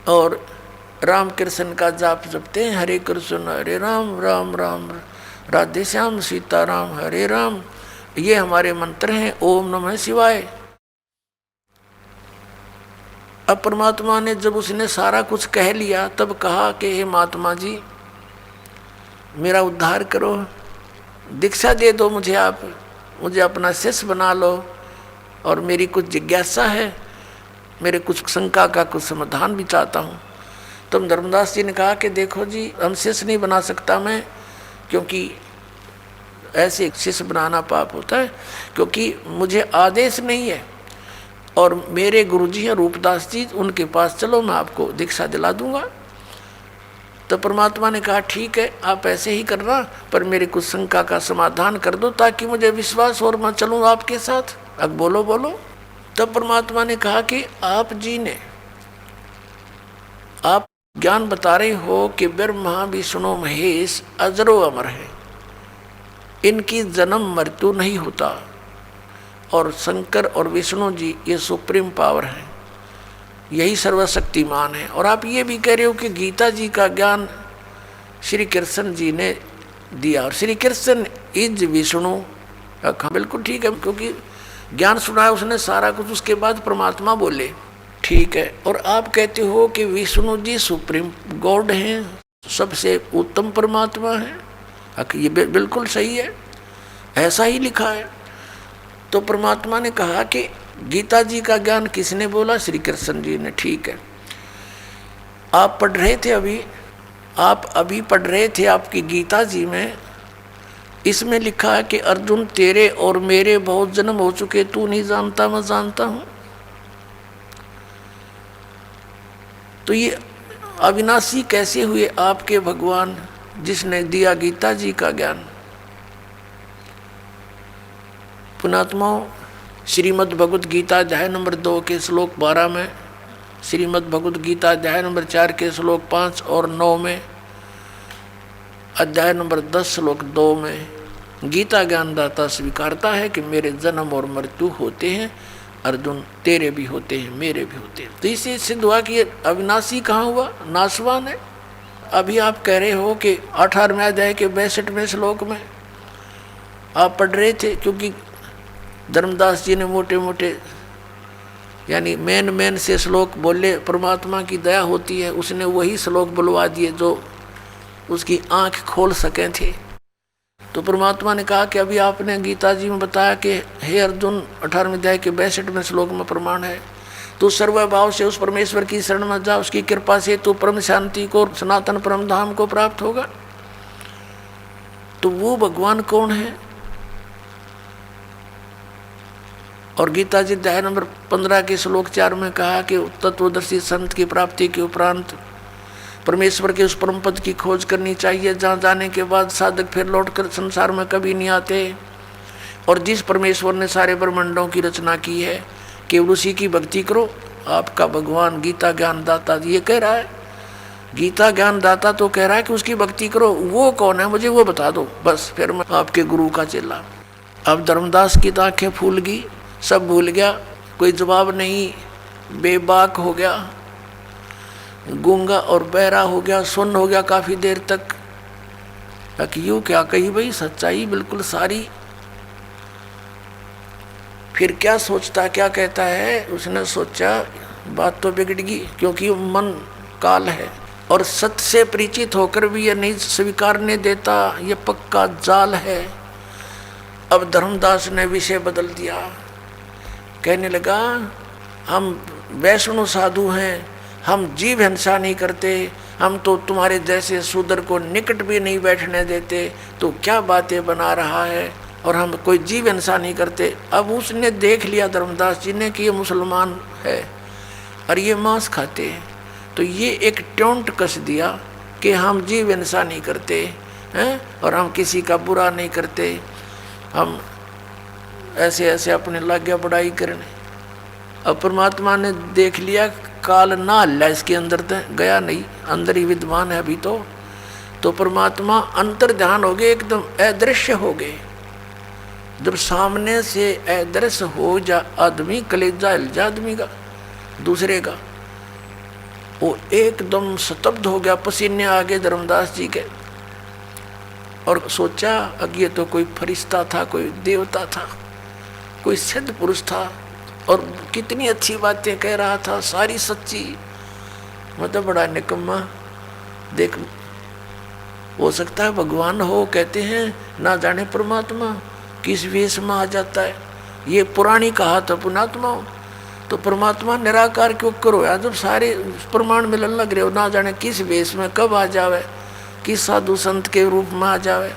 और राम कृष्ण का जाप जपते हैं, हरे कृष्ण हरे राम राम राम राधे श्याम सीता राम हरे राम, ये हमारे मंत्र हैं। ओम नमः शिवाय। अब परमात्मा ने जब उसने सारा कुछ कह लिया तब कहा कि हे महात्मा जी मेरा उद्धार करो, दीक्षा दे दो मुझे, आप मुझे अपना शिष्य बना लो, और मेरी कुछ जिज्ञासा है, मेरे कुछ शंका का कुछ समाधान भी चाहता हूँ। तो धर्मदास जी ने कहा कि देखो जी हम शिष्य नहीं बना सकता मैं, क्योंकि ऐसे शिष्य बनाना पाप होता है, क्योंकि मुझे आदेश नहीं है, और मेरे गुरुजी हैं रूपदास जी, उनके पास चलो मैं आपको दीक्षा दिला दूंगा। तो परमात्मा ने कहा ठीक है आप ऐसे ही करना, पर मेरे कुछ शंका का समाधान कर दो ताकि मुझे विश्वास और मैं चलूँ आपके साथ। अब बोलो बोलो। तब परमात्मा ने कहा कि आप जी ने आप ज्ञान बता रहे हो कि ब्रह्मा विष्णु महेश अजरो अमर है, इनकी जन्म मृत्यु नहीं होता, और शंकर और विष्णु जी ये सुप्रीम पावर है, यही सर्वशक्तिमान है। और आप ये भी कह रहे हो कि गीता जी का ज्ञान श्री कृष्ण जी ने दिया, और श्री कृष्ण इज विष्णु। हाँ बिल्कुल ठीक है, क्योंकि ज्ञान सुनाया उसने सारा कुछ, उसके बाद परमात्मा बोले ठीक है। और आप कहते हो कि विष्णु जी सुप्रीम गॉड हैं, सबसे उत्तम परमात्मा है, ये बिल्कुल सही है, ऐसा ही लिखा है। तो परमात्मा ने कहा कि गीता जी का ज्ञान किसने बोला? श्री कृष्ण जी ने। ठीक है, आप पढ़ रहे थे आप अभी पढ़ रहे थे आपकी गीता जी में, इसमें लिखा है कि अर्जुन तेरे और मेरे बहुत जन्म हो चुके, तू नहीं जानता मैं जानता हूं। तो ये अविनाशी कैसे हुए आपके भगवान जिसने दिया गीता जी का ज्ञान? पुणात्माओं, श्रीमद् भगवद गीता अध्याय नंबर 2 के श्लोक 12 में, श्रीमद् भगवद गीता अध्याय नंबर 4 के श्लोक 5 और 9 में, अध्याय नंबर 10 श्लोक 2 में गीता ज्ञानदाता स्वीकारता है कि मेरे जन्म और मृत्यु होते हैं, अर्जुन तेरे भी होते हैं, मेरे भी होते हैं। तो इससे सिद्ध हुआ कि अविनाशी कहाँ हुआ? नाशवान है। अभी आप कह रहे हो कि 18वें अध्याय के 62वें श्लोक में आप पढ़ रहे थे, क्योंकि धर्मदास जी ने मोटे मोटे यानी मेन से श्लोक बोले, परमात्मा की दया होती है, उसने वही श्लोक बुलवा दिए जो उसकी आंख खोल सके थे। तो परमात्मा ने कहा कि अभी आपने गीता जी में बताया कि हे अर्जुन 18वें अध्याय के 62वें श्लोक में प्रमाण है, तू सर्वभाव से उस परमेश्वर की शरण में जा, उसकी कृपा से तू परम शांति को, सनातन परम धाम को प्राप्त होगा। तो वो भगवान कौन है? और गीता जी अध्याय नंबर 15 के श्लोक 4 में कहा कि तत्वदर्शी संत की प्राप्ति के उपरांत परमेश्वर के उस परम पद की खोज करनी चाहिए जहाँ जाने के बाद साधक फिर लौटकर संसार में कभी नहीं आते। और जिस परमेश्वर ने सारे ब्रह्मांडों की रचना की है, केवल उसी की भक्ति करो। आपका भगवान गीता ज्ञानदाता ये कह रहा है, गीता ज्ञानदाता तो कह रहा है कि उसकी भक्ति करो। वो कौन है मुझे वो बता दो, बस फिर मैं आपके गुरु का चेला। अब धर्मदास की तो आँखें फूल गई, सब भूल गया, कोई जवाब नहीं, बेबाक हो गया, गूंगा और बहरा हो गया, सुन्न हो गया काफ़ी देर तक। यूँ क्या कही भाई, सच्चाई बिल्कुल सारी। फिर क्या सोचता, क्या कहता है? उसने सोचा बात तो बिगड़ गई, क्योंकि मन काल है और सत्य से परिचित होकर भी यह नहीं स्वीकारने देता, ये पक्का जाल है। अब धर्मदास ने विषय बदल दिया, कहने लगा हम वैष्णव साधु हैं, हम जीव हिंसा नहीं करते, हम तो तुम्हारे जैसे शूद्र को निकट भी नहीं बैठने देते, तो क्या बातें बना रहा है, और हम कोई जीव हिंसा नहीं करते। अब उसने देख लिया धर्मदास जी ने कि ये मुसलमान है और ये मांस खाते हैं, तो ये एक टोंट कस दिया कि हम जीव हिंसा नहीं करते हैं और हम किसी का बुरा नहीं करते, हम ऐसे ऐसे अपने लागे बड़ाई करने। अब परमात्मा ने देख लिया काल ना हल्ला इसके अंदर तक गया नहीं, अंदर ही विद्वान है अभी तो परमात्मा अंतर ध्यान हो गए, एकदम अदृश्य हो गए। जब सामने से अदृश्य हो जा आदमी, कलेजा हिल जा आदमी का दूसरे का, वो एकदम स्तब्ध हो गया, पसीने आ गए धर्मदास जी के, और सोचा अगे तो कोई फरिश्ता था, कोई देवता था, कोई सिद्ध पुरुष था, और कितनी अच्छी बातें कह रहा था, सारी सच्ची, मतलब बड़ा निकम्मा। देख, हो सकता है भगवान हो, कहते हैं ना जाने परमात्मा किस वेश में आ जाता है, ये पुरानी कहा था पुणात्मा। तो परमात्मा निराकार क्यों करो यार, जब सारे प्रमाण मिलन लग रहे हो, ना जाने किस वेश में कब आ जावे, किस साधु संत के रूप में आ जावे।